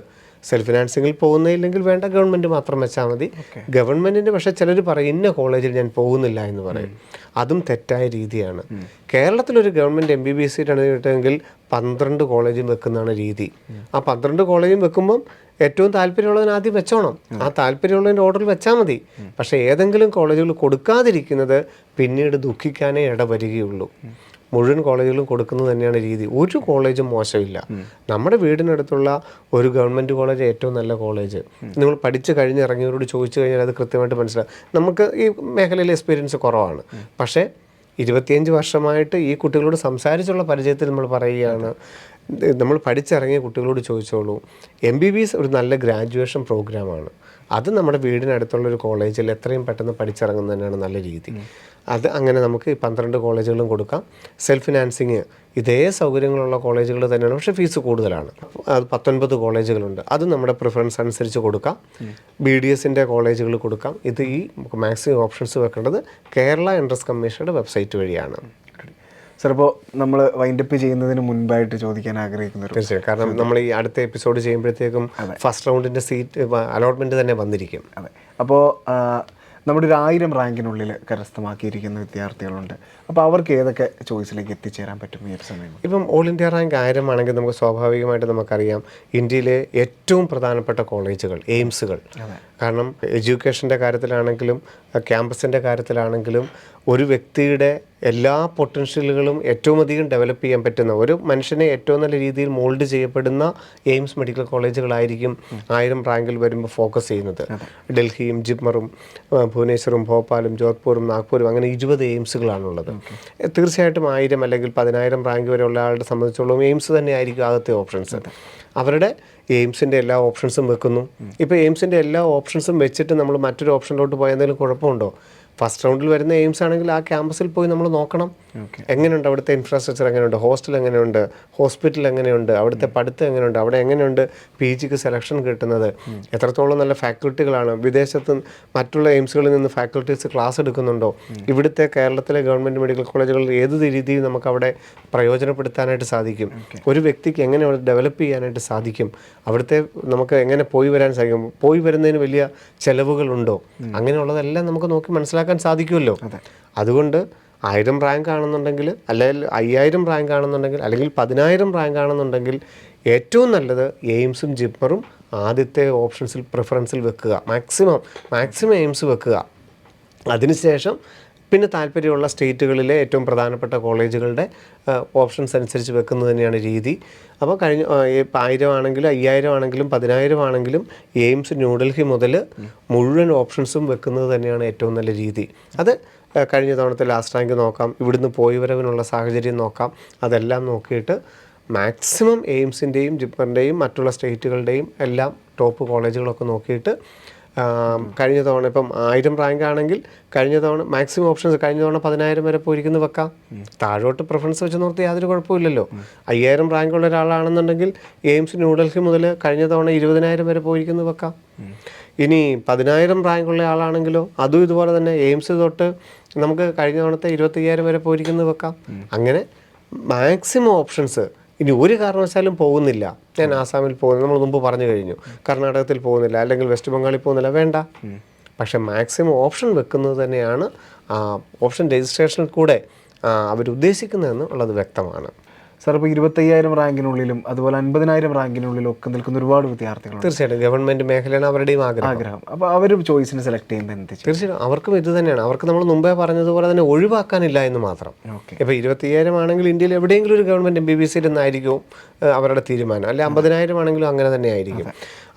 സെൽഫ് ഫിനാൻസിങ്ങിൽ പോകുന്നില്ലെങ്കിൽ വേണ്ട, ഗവൺമെൻറ് മാത്രം വെച്ചാൽ മതി. ഗവൺമെൻറ്റിൻ്റെ പക്ഷേ ചിലർ പറയും ഇന്ന കോളേജിൽ ഞാൻ പോകുന്നില്ല എന്ന് പറയും. അതും തെറ്റായ രീതിയാണ്. കേരളത്തിലൊരു ഗവൺമെൻറ് MBBS സീറ്റാണ് കിട്ടുമെങ്കിൽ 12 കോളേജും വെക്കുന്നതാണ് രീതി. ആ 12 കോളേജും വെക്കുമ്പം ഏറ്റവും താല്പര്യമുള്ളതിന് ആദ്യം വെച്ചോണം. ആ താല്പര്യമുള്ളതിൻ്റെ ഓർഡറിൽ വെച്ചാൽ മതി. പക്ഷേ ഏതെങ്കിലും കോളേജുകൾ കൊടുക്കാതിരിക്കുന്നത് പിന്നീട് ദുഃഖിക്കാനേ ഇടവരികയുള്ളൂ. മുഴുവൻ കോളേജുകളും കൊടുക്കുന്നത് തന്നെയാണ് രീതി. ഒരു കോളേജും മോശമില്ല. നമ്മുടെ വീടിനടുത്തുള്ള ഒരു ഗവൺമെൻറ് കോളേജ് ഏറ്റവും നല്ല കോളേജ്. നിങ്ങൾ പഠിച്ച് കഴിഞ്ഞിറങ്ങിയവരോട് ചോദിച്ചു കഴിഞ്ഞാൽ അത് കൃത്യമായിട്ട് മനസ്സിലാവും. നമുക്ക് ഈ മേഖലയിൽ എക്സ്പീരിയൻസ് കുറവാണ്. പക്ഷേ 25 വർഷമായിട്ട് ഈ കുട്ടികളോട് സംസാരിച്ചുള്ള പരിചയത്തിൽ നമ്മൾ പറയുകയാണ്, നമ്മൾ പഠിച്ചിറങ്ങിയ കുട്ടികളോട് ചോദിച്ചോളൂ. MBBS ഒരു നല്ല ഗ്രാജുവേഷൻ പ്രോഗ്രാമാണ്. അത് നമ്മുടെ വീടിനടുത്തുള്ളൊരു കോളേജിൽ എത്രയും പെട്ടെന്ന് പഠിച്ചിറങ്ങുന്നത് തന്നെയാണ് നല്ല രീതി. അത് അങ്ങനെ നമുക്ക് 12 കോളേജുകളും കൊടുക്കാം. സെൽഫ് ഫിനാൻസിങ് ഇതേ സൗകര്യങ്ങളുള്ള കോളേജുകൾ തന്നെയാണ്, പക്ഷേ ഫീസ് കൂടുതലാണ്. അത് 19 കോളേജുകളുണ്ട്. അത് നമ്മുടെ പ്രിഫറൻസ് അനുസരിച്ച് കൊടുക്കാം. BDSൻ്റെ കോളേജുകൾ കൊടുക്കാം. ഇത് ഈ മാക്സിമം ഓപ്ഷൻസ് വെക്കേണ്ടത് കേരള എൻട്രൻസ് കമ്മീഷനുടെ വെബ്സൈറ്റ് വഴിയാണ്.
സാർ, ഇപ്പോൾ നമ്മൾ വൈൻഡപ്പ് ചെയ്യുന്നതിന് മുൻപായിട്ട് ചോദിക്കാൻ ആഗ്രഹിക്കുന്നത്,
തീർച്ചയായും, കാരണം നമ്മൾ ഈ അടുത്ത എപ്പിസോഡ് ചെയ്യുമ്പോഴത്തേക്കും ഫസ്റ്റ് റൗണ്ടിൻ്റെ സീറ്റ് അലോട്ട്മെൻറ്റ് തന്നെ വന്നിരിക്കും.
അതെ. അപ്പോൾ നമ്മുടെ ഒരു 1000 റാങ്കിനുള്ളിൽ കരസ്ഥമാക്കിയിരിക്കുന്ന വിദ്യാർത്ഥികളുണ്ട്. അപ്പോൾ അവർക്ക് ഏതൊക്കെ ചോയ്സിലേക്ക് എത്തിച്ചേരാൻ പറ്റും ഈ ഒരു സമയം?
ഇപ്പം ഓൾ ഇന്ത്യ റാങ്ക് 1000 ആണെങ്കിൽ നമുക്ക് സ്വാഭാവികമായിട്ട് നമുക്കറിയാം ഇന്ത്യയിലെ ഏറ്റവും പ്രധാനപ്പെട്ട കോളേജുകൾ, എയിംസുകൾ. കാരണം എഡ്യൂക്കേഷൻ്റെ കാര്യത്തിലാണെങ്കിലും ക്യാമ്പസിൻ്റെ കാര്യത്തിലാണെങ്കിലും ഒരു വ്യക്തിയുടെ എല്ലാ പൊട്ടൻഷ്യലുകളും ഏറ്റവും അധികം ഡെവലപ്പ് ചെയ്യാൻ പറ്റുന്ന, ഒരു മനുഷ്യനെ ഏറ്റവും നല്ല രീതിയിൽ മോൾഡ് ചെയ്യപ്പെടുന്ന എയിംസ് മെഡിക്കൽ കോളേജുകളായിരിക്കും 1000 റാങ്കിൽ വരുമ്പോൾ ഫോക്കസ് ചെയ്യുന്നത്. ഡൽഹിയും ജിപ്മറും ഭുവനേശ്വറും ഭോപ്പാലും ജോധ്പൂരും നാഗ്പൂരും അങ്ങനെ 20 എയിംസുകളാണുള്ളത്. തീർച്ചയായിട്ടും 1000 അല്ലെങ്കിൽ 10,000 റാങ്ക് വരെയുള്ള ആളുടെ സംബന്ധിച്ചോളം എയിംസ് തന്നെ ആയിരിക്കും ആദ്യത്തെ ഓപ്ഷൻസ്. അവരുടെ എയിംസിൻ്റെ എല്ലാ ഓപ്ഷൻസും വെക്കുന്നു. ഇപ്പോൾ എയിംസിൻ്റെ എല്ലാ ഓപ്ഷൻസും വെച്ചിട്ട് നമ്മൾ മറ്റൊരു ഓപ്ഷനിലോട്ട് പോയാൽ എന്തെങ്കിലും കുഴപ്പമുണ്ടോ? ഫസ്റ്റ് റൗണ്ടിൽ വരുന്ന എയിംസ് ആണെങ്കിൽ ആ ക്യാമ്പസിൽ പോയി നമ്മൾ നോക്കണം. എങ്ങനെയുണ്ട് അവിടുത്തെ ഇൻഫ്രാസ്ട്രക്ചർ, എങ്ങനെയുണ്ട് ഹോസ്റ്റൽ, എങ്ങനെയുണ്ട് ഹോസ്പിറ്റൽ, എങ്ങനെയുണ്ട് അവിടുത്തെ പഠിത്തം, എങ്ങനെയുണ്ട് അവിടെ എങ്ങനെയുണ്ട് PGക്ക് സെലക്ഷൻ കിട്ടുന്നത്, എത്രത്തോളം നല്ല ഫാക്കൽറ്റികളാണ്, വിദേശത്ത് മറ്റുള്ള എയിംസുകളിൽ നിന്ന് ഫാക്കൽറ്റീസ് ക്ലാസ് എടുക്കുന്നുണ്ടോ, ഇവിടുത്തെ കേരളത്തിലെ ഗവൺമെൻറ് മെഡിക്കൽ കോളേജുകളിൽ ഏത് രീതിയിൽ നമുക്ക് അവിടെ പ്രയോജനപ്പെടുത്താനായിട്ട് സാധിക്കും, ഒരു വ്യക്തിക്ക് എങ്ങനെ അവിടെ ഡെവലപ്പ് ചെയ്യാനായിട്ട് സാധിക്കും, അവിടുത്തെ നമുക്ക് എങ്ങനെ പോയി വരാൻ സാധിക്കും, പോയി വരുന്നതിന് വലിയ ചിലവുകളുണ്ടോ, അങ്ങനെയുള്ളതെല്ലാം നമുക്ക് നോക്കി മനസ്സിലാക്കാൻ സാധിക്കുമല്ലോ. അതുകൊണ്ട് 1000 റാങ്ക് ആണെന്നുണ്ടെങ്കിൽ, അല്ലെങ്കിൽ 5000 റാങ്ക് ആണെന്നുണ്ടെങ്കിൽ, അല്ലെങ്കിൽ 10000 റാങ്ക് ആണെന്നുണ്ടെങ്കിൽ ഏറ്റവും നല്ലത് എയിംസും ജിപ്മറും ആദ്യത്തെ ഓപ്ഷൻസിൽ പ്രിഫറൻസിൽ വെക്കുക. മാക്സിമം എയിംസ് വെക്കുക. അതിനുശേഷം പിന്നെ താല്പര്യമുള്ള സ്റ്റേറ്റുകളിലെ ഏറ്റവും പ്രധാനപ്പെട്ട കോളേജുകളുടെ ഓപ്ഷൻസ് അനുസരിച്ച് വെക്കുന്നത് തന്നെയാണ് രീതി. അപ്പോൾ 1000 ആണെങ്കിലും 5000 ആണെങ്കിലും 10000 ആണെങ്കിലും എയിംസ് ന്യൂഡൽഹി മുതൽ മുഴുവൻ ഓപ്ഷൻസും വെക്കുന്നത് തന്നെയാണ് ഏറ്റവും നല്ല രീതി. അത് കഴിഞ്ഞ തവണത്തെ ലാസ്റ്റ് റാങ്ക് നോക്കാം, ഇവിടുന്ന് പോയി വരവിനുള്ള സാഹചര്യം നോക്കാം. അതെല്ലാം നോക്കിയിട്ട് മാക്സിമം എയിംസിൻ്റെയും ജിപ്മറിൻ്റെയും മറ്റുള്ള സ്റ്റേറ്റുകളുടെയും എല്ലാം ടോപ്പ് കോളേജുകളൊക്കെ നോക്കിയിട്ട് കഴിഞ്ഞ തവണ ഇപ്പം 1000 റാങ്ക് ആണെങ്കിൽ കഴിഞ്ഞ തവണ മാക്സിമം ഓപ്ഷൻസ് കഴിഞ്ഞ തവണ 10000 വരെ പോയിരിക്കുന്നു വെക്കാം. താഴോട്ട് പ്രിഫറൻസ് വെച്ച് നോർത്തി യാതൊരു കുഴപ്പമില്ലല്ലോ. 5000 റാങ്കുള്ള ഒരാളാണെന്നുണ്ടെങ്കിൽ എയിംസ് ന്യൂഡൽഹി മുതൽ കഴിഞ്ഞ തവണ 20000 വരെ പോയിരിക്കുന്നു വെക്കാം. ഇനി 10000 റാങ്കുള്ള ആളാണെങ്കിലോ അതും ഇതുപോലെ തന്നെ എയിംസ് തൊട്ട് നമുക്ക് കഴിഞ്ഞ തവണത്തെ 25000 വരെ പോയിരിക്കുന്നു വെക്കാം. അങ്ങനെ മാക്സിമം ഓപ്ഷൻസ്. ഇനി ഒരു കാരണവശാലും പോകുന്നില്ല, ഞാൻ ആസാമിൽ പോകുന്നു, നമ്മൾ മുമ്പ് പറഞ്ഞു കഴിഞ്ഞു, കർണാടകത്തിൽ പോകുന്നില്ല, അല്ലെങ്കിൽ വെസ്റ്റ് ബംഗാളിൽ പോകുന്നില്ല, വേണ്ട. പക്ഷേ മാക്സിമം ഓപ്ഷൻ വെക്കുന്നത് തന്നെയാണ് ഓപ്ഷൻ രജിസ്ട്രേഷനിൽ കൂടെ അവരുദ്ദേശിക്കുന്നതെന്ന് ഉള്ളത് വ്യക്തമാണ്.
സാർ, ഇപ്പോൾ 25000 റാങ്കിനുള്ളിലും അതുപോലെ 50000 റാങ്കിനുള്ളിലും ഒക്കെ നിൽക്കുന്ന ഒരുപാട് വിദ്യാർത്ഥികൾ.
തീർച്ചയായിട്ടും ഗവൺമെൻറ് മേഖലയാണ് അവരുടെയും ആഗ്രഹം.
അപ്പോൾ അവർ ചോയ്സിന് സെലക്ട് ചെയ്യുന്നത് എന്ത്?
തീർച്ചയായിട്ടും അവർക്കും ഇത് തന്നെയാണ്. അവർക്ക് നമ്മൾ മുമ്പേ പറഞ്ഞതുപോലെ തന്നെ ഒഴിവാക്കാനില്ല എന്ന് മാത്രം. ഇപ്പോൾ 25000 ആണെങ്കിൽ ഇന്ത്യയിൽ എവിടെയെങ്കിലും ഒരു ഗവൺമെൻറ് MBBS എന്നായിരിക്കും അവരുടെ തീരുമാനം, അല്ലെ 50000 ആണെങ്കിലും അങ്ങനെ തന്നെ ആയിരിക്കും.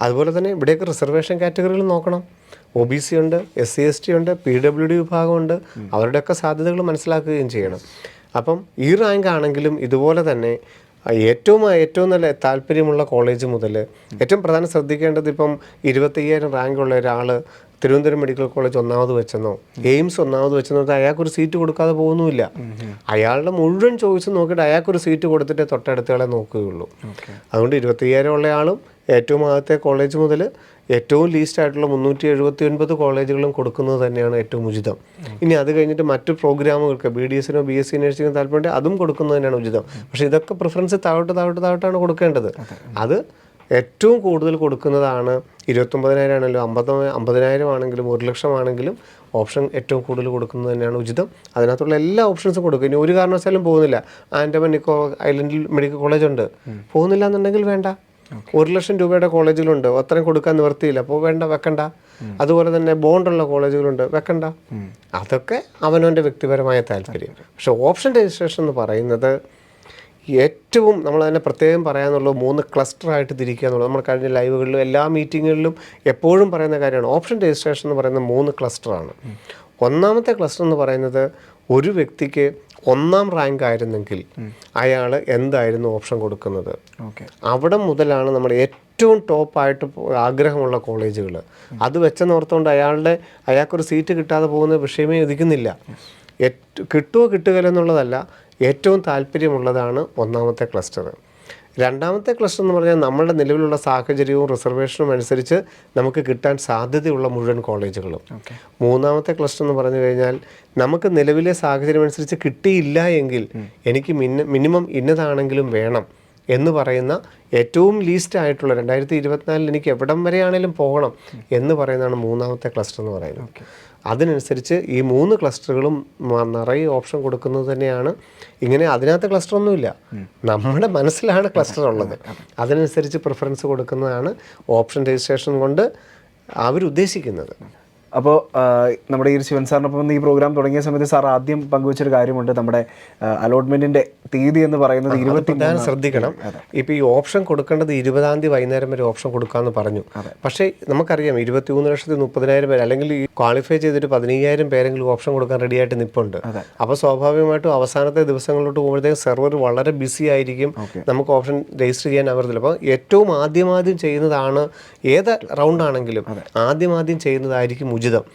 അതുപോലെ തന്നെ ഇവിടെയൊക്കെ റിസർവേഷൻ കാറ്റഗറികൾ നോക്കണം. OBC ഉണ്ട്, SC ST ഉണ്ട്, PWD വിഭാഗമുണ്ട്. അവരുടെയൊക്കെ സാധ്യതകൾ മനസ്സിലാക്കുകയും ചെയ്യണം. അപ്പം ഈ റാങ്ക് ആണെങ്കിലും ഇതുപോലെ തന്നെ ഏറ്റവും നല്ല താല്പര്യമുള്ള കോളേജ് മുതൽ ഏറ്റവും പ്രധാനം ശ്രദ്ധിക്കേണ്ടത്, ഇപ്പം 25000 റാങ്കുള്ള ഒരാൾ തിരുവനന്തപുരം മെഡിക്കൽ കോളേജ് ഒന്നാമത് വെച്ചെന്നോ എയിംസ് ഒന്നാമത് വെച്ചെന്നോ അയാൾക്കൊരു സീറ്റ് കൊടുക്കാതെ പോകുന്നുമില്ല. അയാളുടെ മുഴുവൻ ചോയ്സ് നോക്കിയിട്ട് അയാൾക്കൊരു സീറ്റ് കൊടുത്തിട്ടേ തൊട്ടടുത്തയാളെ നോക്കുകയുള്ളൂ. അതുകൊണ്ട് 25000 ഉള്ള ആളും ഏറ്റവും ആദ്യത്തെ കോളേജ് മുതൽ ഏറ്റവും ലീസ്റ്റ് ആയിട്ടുള്ള 379 കോളേജുകളും കൊടുക്കുന്നത് തന്നെയാണ് ഏറ്റവും ഉചിതം. ഇനി അത് കഴിഞ്ഞിട്ട് മറ്റു പ്രോഗ്രാമുകൾക്ക് BDSനോ BSc നഴ്സിംഗിനോ താല്പര്യം അതും കൊടുക്കുന്നത് തന്നെയാണ് ഉചിതം. പക്ഷേ ഇതൊക്കെ പ്രിഫറൻസ് താഴോട്ടാണ് കൊടുക്കേണ്ടത്. അത് ഏറ്റവും കൂടുതൽ കൊടുക്കുന്നതാണ് 29000 ആണെങ്കിലും 50000 ആണെങ്കിലും 1,00,000 ആണെങ്കിലും ഓപ്ഷൻ ഏറ്റവും കൂടുതൽ കൊടുക്കുന്നത് തന്നെയാണ് ഉചിതം. അതിനകത്തുള്ള എല്ലാ ഓപ്ഷൻസും കൊടുക്കും. ഇനി ഒരു കാരണവശാലും പോകുന്നില്ല, ആൻഡമാൻ നിക്കോ ഐലൻഡിൽ മെഡിക്കൽ കോളേജ് ഉണ്ട്, പോകുന്നില്ല എന്നുണ്ടെങ്കിൽ വേണ്ട. 1,00,000 രൂപയുടെ കോളേജിലുണ്ട്, അത്രയും കൊടുക്കാൻ നിവർത്തിയില്ല, അപ്പോൾ വേണ്ട, വെക്കണ്ട. അതുപോലെ തന്നെ ബോണ്ടുള്ള കോളേജുകളുണ്ട്, വെക്കണ്ട. അതൊക്കെ അവനവൻ്റെ വ്യക്തിപരമായ താല്പര്യം. പക്ഷേ ഓപ്ഷൻ രജിസ്ട്രേഷൻ എന്ന് പറയുന്നത് ഏറ്റവും നമ്മൾ തന്നെ പ്രത്യേകം പറയാനുള്ളത് 3 ക്ലസ്റ്ററായിട്ട് തിരിക്കുക എന്നുള്ളത് നമ്മൾ കഴിഞ്ഞ ലൈവുകളിലും എല്ലാ മീറ്റിങ്ങുകളിലും എപ്പോഴും പറയുന്ന കാര്യമാണ്. ഓപ്ഷൻ രജിസ്ട്രേഷൻ എന്ന് പറയുന്നത് 3 ക്ലസ്റ്ററാണ്. ഒന്നാമത്തെ ക്ലസ്റ്റർ എന്ന് പറയുന്നത് ഒരു വ്യക്തിക്ക് 1ാം റാങ്ക് ആയിരുന്നെങ്കിൽ അയാൾ എന്തായിരുന്നു ഓപ്ഷൻ കൊടുക്കുന്നത്, അവിടെ മുതലാണ് നമ്മുടെ ഏറ്റവും ടോപ്പായിട്ട് ആഗ്രഹമുള്ള കോളേജുകൾ. അത് വെച്ചെന്നോർത്തുകൊണ്ട് അയാൾക്കൊരു സീറ്റ് കിട്ടാതെ പോകുന്ന വിഷയമേ ഉദിക്കുന്നില്ല. കിട്ടുകയില്ല എന്നുള്ളതല്ല, ഏറ്റവും താല്പര്യമുള്ളതാണ് ഒന്നാമത്തെ ക്ലസ്റ്റർ. രണ്ടാമത്തെ ക്ലസ്റ്റർ എന്ന് പറഞ്ഞാൽ നമ്മളുടെ നിലവിലുള്ള സാഹചര്യവും റിസർവേഷനും അനുസരിച്ച് നമുക്ക് കിട്ടാൻ സാധ്യതയുള്ള മുഴുവൻ കോളേജുകളും. മൂന്നാമത്തെ ക്ലസ്റ്റർ എന്ന് പറഞ്ഞു കഴിഞ്ഞാൽ നമുക്ക് നിലവിലെ സാഹചര്യം അനുസരിച്ച് കിട്ടിയില്ല എങ്കിൽ എനിക്ക് മിനിമം ഇന്നതാണെങ്കിലും വേണം എന്ന് പറയുന്ന ഏറ്റവും ലീസ്റ്റ് ആയിട്ടുള്ള 2024 എനിക്ക് എവിടം വരെയാണേലും പോകണം എന്ന് പറയുന്നതാണ് മൂന്നാമത്തെ ക്ലസ്റ്റർ എന്ന് പറയുന്നത്. അതിനനുസരിച്ച് ഈ 3 ക്ലസ്റ്ററുകളും നിറയെ ഓപ്ഷൻ കൊടുക്കുന്നത് തന്നെയാണ്. ഇങ്ങനെ അതിനകത്ത് ക്ലസ്റ്ററൊന്നുമില്ല, നമ്മുടെ മനസ്സിലാണ് ക്ലസ്റ്റർ ഉള്ളത്. അതിനനുസരിച്ച് പ്രിഫറൻസ് കൊടുക്കുന്നതാണ് ഓപ്ഷൻ രജിസ്ട്രേഷൻ കൊണ്ട് അവരുദ്ദേശിക്കുന്നത്.
അപ്പോൾ നമ്മുടെ ഈ ശിവൻ സാറിനൊപ്പം ഈ പ്രോഗ്രാം തുടങ്ങിയ സമയത്ത് സാർ ആദ്യം പങ്കുവച്ചൊരു കാര്യമുണ്ട്, നമ്മുടെ അലോട്ട്മെൻറ്റിൻ്റെ തീയതി എന്ന് പറയുന്നത് 23.
ശ്രദ്ധിക്കണം, ഇപ്പോൾ ഈ ഓപ്ഷൻ കൊടുക്കേണ്ടത് 20-ാം തീയതി വൈകുന്നേരം വരെ ഓപ്ഷൻ കൊടുക്കാമെന്ന് പറഞ്ഞു. പക്ഷേ നമുക്കറിയാം 23,30,000 പേര് അല്ലെങ്കിൽ ഈ ക്വാളിഫൈ ചെയ്തിട്ട് 15,000 പേരെങ്കിലും ഓപ്ഷൻ കൊടുക്കാൻ റെഡിയായിട്ട് നിൽപ്പുണ്ട്. അപ്പോൾ സ്വാഭാവികമായിട്ടും അവസാനത്തെ ദിവസങ്ങളിലോട്ട് പോകുമ്പോഴത്തേക്കും സെർവർ വളരെ ബിസി ആയിരിക്കും, നമുക്ക് ഓപ്ഷൻ രജിസ്റ്റർ ചെയ്യാൻ ആവത്തില്ല. അപ്പോൾ ഏറ്റവും ആദ്യം ചെയ്യുന്നതാണ്, ഏത് റൗണ്ട് ആണെങ്കിലും ആദ്യം ചെയ്യുന്നതായിരിക്കും ഉചിതം.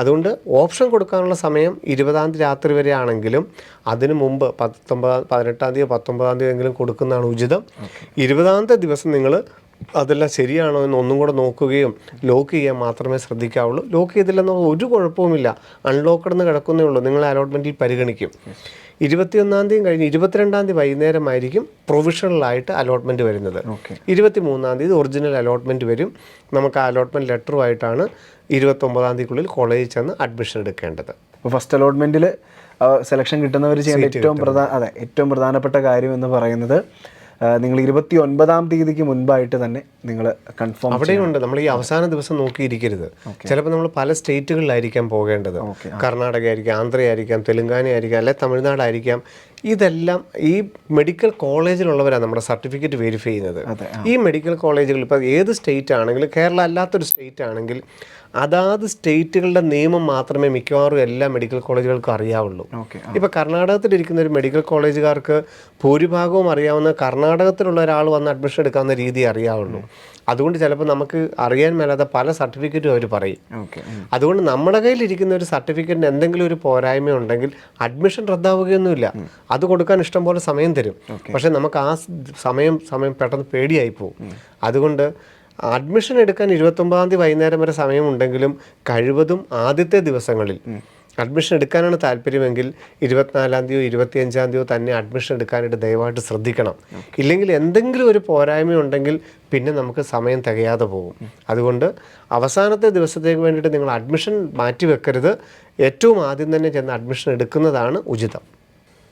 അതുകൊണ്ട് ഓപ്ഷൻ കൊടുക്കാനുള്ള സമയം 20-ാം തീയതി രാത്രി വരെ ആണെങ്കിലും അതിനു മുമ്പ് 18-ാം തീയതി 19-ാം തീയതി എങ്കിലും കൊടുക്കുന്നതാണ് ഉചിതം. 20-ാമത്തെ ദിവസം നിങ്ങൾ അതെല്ലാം ശരിയാണോ എന്ന് ഒന്നും കൂടെ നോക്കുകയും ലോക്ക് ചെയ്യാൻ മാത്രമേ ശ്രദ്ധിക്കാവുള്ളൂ. ലോക്ക് ചെയ്തില്ലെന്ന് ഒരു കുഴപ്പവുമില്ല, അൺലോക്കഡ് എന്ന് കിടക്കുന്നേ ഉള്ളൂ, നിങ്ങളെ അലോട്ട്മെൻറ്റിൽ പരിഗണിക്കും. 21-ാം തീയതി കഴിഞ്ഞ് 22-ാം തീയതി വൈകുന്നേരമായിരിക്കും പ്രൊവിഷണലായിട്ട് അലോട്ട്മെൻറ്റ് വരുന്നത്. 23-ാം തീയതി ഒറിജിനൽ അലോട്ട്മെൻറ്റ് വരും. നമുക്ക് ആ അലോട്ട്മെൻറ്റ് ലെറ്ററുമായിട്ടാണ് 29-ാം തീയതിക്കുള്ളിൽ കോളേജിൽ ചെന്ന് അഡ്മിഷൻ എടുക്കേണ്ടത്.
അപ്പോൾ ഫസ്റ്റ് അലോട്ട്മെൻറ്റിൽ സെലക്ഷൻ കിട്ടുന്നവർ ചെയ്യേണ്ട ഏറ്റവും പ്രധാനപ്പെട്ട കാര്യം എന്ന് പറയുന്നത് നിങ്ങൾ 29-ാം തീയതിക്ക് മുൻപായിട്ട് തന്നെ നിങ്ങൾ കൺഫേം.
അവിടെയുണ്ട്, നമ്മൾ ഈ അവസാന ദിവസം നോക്കിയിരിക്കരുത്. ചിലപ്പോൾ നമ്മൾ പല സ്റ്റേറ്റുകളിലായിരിക്കാം പോകേണ്ടത്. കർണാടക ആയിരിക്കാം, ആന്ധ്ര ആയിരിക്കാം, തെലുങ്കാന ആയിരിക്കാം, അല്ലെങ്കിൽ തമിഴ്നാടായിരിക്കാം. ഇതെല്ലാം ഈ മെഡിക്കൽ കോളേജിലുള്ളവരാണ് നമ്മുടെ സർട്ടിഫിക്കറ്റ് വെരിഫൈ ചെയ്യുന്നത്. ഈ മെഡിക്കൽ കോളേജുകൾ ഇപ്പോൾ ഏത് സ്റ്റേറ്റ് ആണെങ്കിലും, കേരള അല്ലാത്തൊരു സ്റ്റേറ്റ് ആണെങ്കിൽ അതാത് സ്റ്റേറ്റുകളുടെ നിയമം മാത്രമേ മിക്കവാറും എല്ലാ മെഡിക്കൽ കോളേജുകൾക്കും അറിയാവുള്ളൂ. ഇപ്പോൾ കർണാടകത്തിലിരിക്കുന്ന ഒരു മെഡിക്കൽ കോളേജുകാർക്ക് ഭൂരിഭാഗവും അറിയാവുന്ന കർണാടകത്തിലുള്ള ഒരാൾ വന്ന് അഡ്മിഷൻ എടുക്കാവുന്ന രീതി അറിയാവുള്ളൂ. അതുകൊണ്ട് ചിലപ്പോൾ നമുക്ക് അറിയാൻ മേലാത്ത പല സർട്ടിഫിക്കറ്റും അവർ പറയും. അതുകൊണ്ട് നമ്മുടെ കയ്യിലിരിക്കുന്ന ഒരു സർട്ടിഫിക്കറ്റിന് എന്തെങ്കിലും ഒരു പോരായ്മ ഉണ്ടെങ്കിൽ അഡ്മിഷൻ റദ്ദാവുകയൊന്നുമില്ല. അത് കൊടുക്കാൻ ഇഷ്ടംപോലെ സമയം തരും. പക്ഷേ നമുക്ക് ആ സമയം പെട്ടെന്ന് പേടിയായി പോകും. അതുകൊണ്ട് അഡ്മിഷൻ എടുക്കാൻ 29-ാം തീയതി വൈകുന്നേരം വരെ സമയമുണ്ടെങ്കിലും കഴിവതും ആദ്യത്തെ ദിവസങ്ങളിൽ അഡ്മിഷൻ എടുക്കാനാണ് താല്പര്യമെങ്കിൽ 24-ാം തീയതിയോ 25-ാം തീയതിയോ തന്നെ അഡ്മിഷൻ എടുക്കാനായിട്ട് ദയവായിട്ട് ശ്രദ്ധിക്കണം. ഇല്ലെങ്കിൽ എന്തെങ്കിലും ഒരു പോരായ്മ ഉണ്ടെങ്കിൽ പിന്നെ നമുക്ക് സമയം തികയാതെ പോകും. അതുകൊണ്ട് അവസാനത്തെ ദിവസത്തേക്ക് വേണ്ടിയിട്ട് നിങ്ങൾ അഡ്മിഷൻ മാറ്റി വെക്കരുത്. ഏറ്റവും ആദ്യം തന്നെ ചെന്ന് അഡ്മിഷൻ എടുക്കുന്നതാണ് ഉചിതം.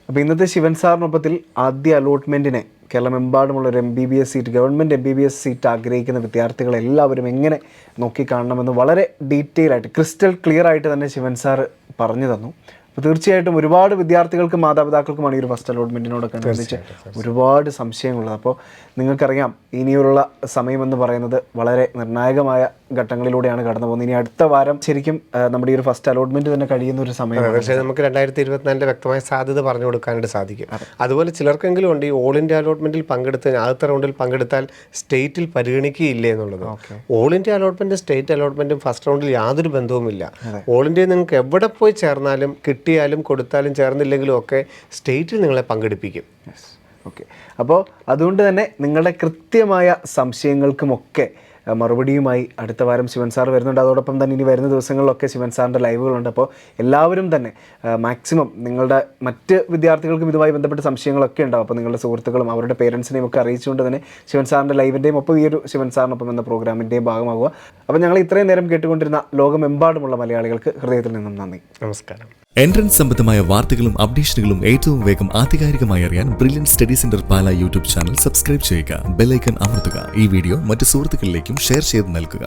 അപ്പോൾ ഇന്നത്തെ ശിവൻ സാറിനൊപ്പത്തിൽ ആദ്യ അലോട്ട്മെൻറ്റിനെ കേരളമെമ്പാടുമുള്ള ഒരു MBBS seat, government MBBS seat ആഗ്രഹിക്കുന്ന വിദ്യാർത്ഥികളെല്ലാവരും എങ്ങനെ നോക്കിക്കാണണമെന്ന് വളരെ ഡീറ്റെയിൽ ആയിട്ട്, ക്രിസ്റ്റൽ ക്ലിയർ ആയിട്ട് തന്നെ ശിവൻ സാർ പറഞ്ഞു തന്നു. അപ്പോൾ തീർച്ചയായിട്ടും ഒരുപാട് വിദ്യാർത്ഥികൾക്കും മാതാപിതാക്കൾക്കുമാണ് ഈ ഒരു ഫസ്റ്റ് അലോട്ട്മെൻറ്റിനോടൊക്കെ അനുബന്ധിച്ച് ഒരുപാട് സംശയങ്ങളുള്ളത്. അപ്പോൾ നിങ്ങൾക്കറിയാം ഇനിയുള്ള സമയമെന്ന് പറയുന്നത് വളരെ നിർണായകമായ ഘട്ടങ്ങളിലൂടെയാണ് കടന്നു പോകുന്നത്. ഇനി അടുത്ത വാരം ശരിക്കും നമ്മുടെ ഈ ഒരു ഫസ്റ്റ് അലോട്ട്മെൻറ്റ് തന്നെ കഴിയുന്ന ഒരു സമയമാണ്.
പക്ഷേ നമുക്ക് 2024 വ്യക്തമായ സാധ്യത പറഞ്ഞു കൊടുക്കാനായിട്ട് സാധിക്കും. അതുപോലെ ചിലർക്കെങ്കിലും ഉണ്ട് ഈ ഓൾ ഇന്ത്യ അലോട്ട്മെൻറ്റിൽ ആദ്യത്തെ റൗണ്ടിൽ പങ്കെടുത്താൽ സ്റ്റേറ്റിൽ പരിഗണിക്കുകയില്ലേ എന്നുള്ളത്. ഓൾ ഇന്ത്യ അലോട്ട്മെൻറ്റും സ്റ്റേറ്റ് അലോട്ട്മെൻറ്റും ഫസ്റ്റ് റൗണ്ടിൽ യാതൊരു ബന്ധവുമില്ല. ഓൾ ഇന്ത്യയിൽ നിങ്ങൾക്ക് എവിടെ പോയി ചേർന്നാലും, കിട്ടിയാലും കൊടുത്താലും ചേർന്നില്ലെങ്കിലും ഒക്കെ സ്റ്റേറ്റിൽ നിങ്ങളെ പങ്കെടുപ്പിക്കും.
ഓക്കെ, അപ്പോൾ അതുകൊണ്ട് തന്നെ നിങ്ങളുടെ കൃത്യമായ സംശയങ്ങൾക്കുമൊക്കെ മറുപടിയുമായി അടുത്ത വാരം ശിവൻ സാർ വരുന്നുണ്ട്. അതോടൊപ്പം തന്നെ ഇനി വരുന്ന ദിവസങ്ങളിലൊക്കെ ശിവൻ സാറിൻ്റെ ലൈവുകളുണ്ട്. അപ്പോൾ എല്ലാവരും തന്നെ മാക്സിമം നിങ്ങളുടെ മറ്റ് വിദ്യാർത്ഥികൾക്കും ഇതുമായി ബന്ധപ്പെട്ട സംശയങ്ങളൊക്കെ ഉണ്ടാവും. അപ്പോൾ നിങ്ങളുടെ സുഹൃത്തുക്കളും അവരുടെ പേരൻസിനെയും ഒക്കെ അറിയിച്ചുകൊണ്ട് തന്നെ ശിവൻ സാറിൻ്റെ ലൈവിൻ്റെയും ഒപ്പം ഈ ഒരു ശിവൻ സാറിനൊപ്പം എന്ന പ്രോഗ്രാമിൻ്റെയും ഭാഗമാകുക. അപ്പോൾ ഞങ്ങൾ ഇത്രയും നേരം കേട്ടുകൊണ്ടിരുന്ന ലോകമെമ്പാടുമുള്ള മലയാളികൾക്ക് ഹൃദയത്തിൽ നിന്നും നന്ദി.
നമസ്കാരം.
എൻട്രൻസ് സംബന്ധമായ വാർത്തകളും അപ്ഡേഷനുകളും ഏറ്റവും വേഗം ആധികാരികമായി അറിയാൻ ബ്രില്യൻറ്റ് സ്റ്റഡി സെന്റർ പാല യൂട്യൂബ് ചാനൽ സബ്സ്ക്രൈബ് ചെയ്യുക. ബെൽ ഐക്കൺ അമർത്തുക. ഈ വീഡിയോ മറ്റ് സുഹൃത്തുക്കളിലേക്കും ഷെയർ ചെയ്ത് നൽകുക.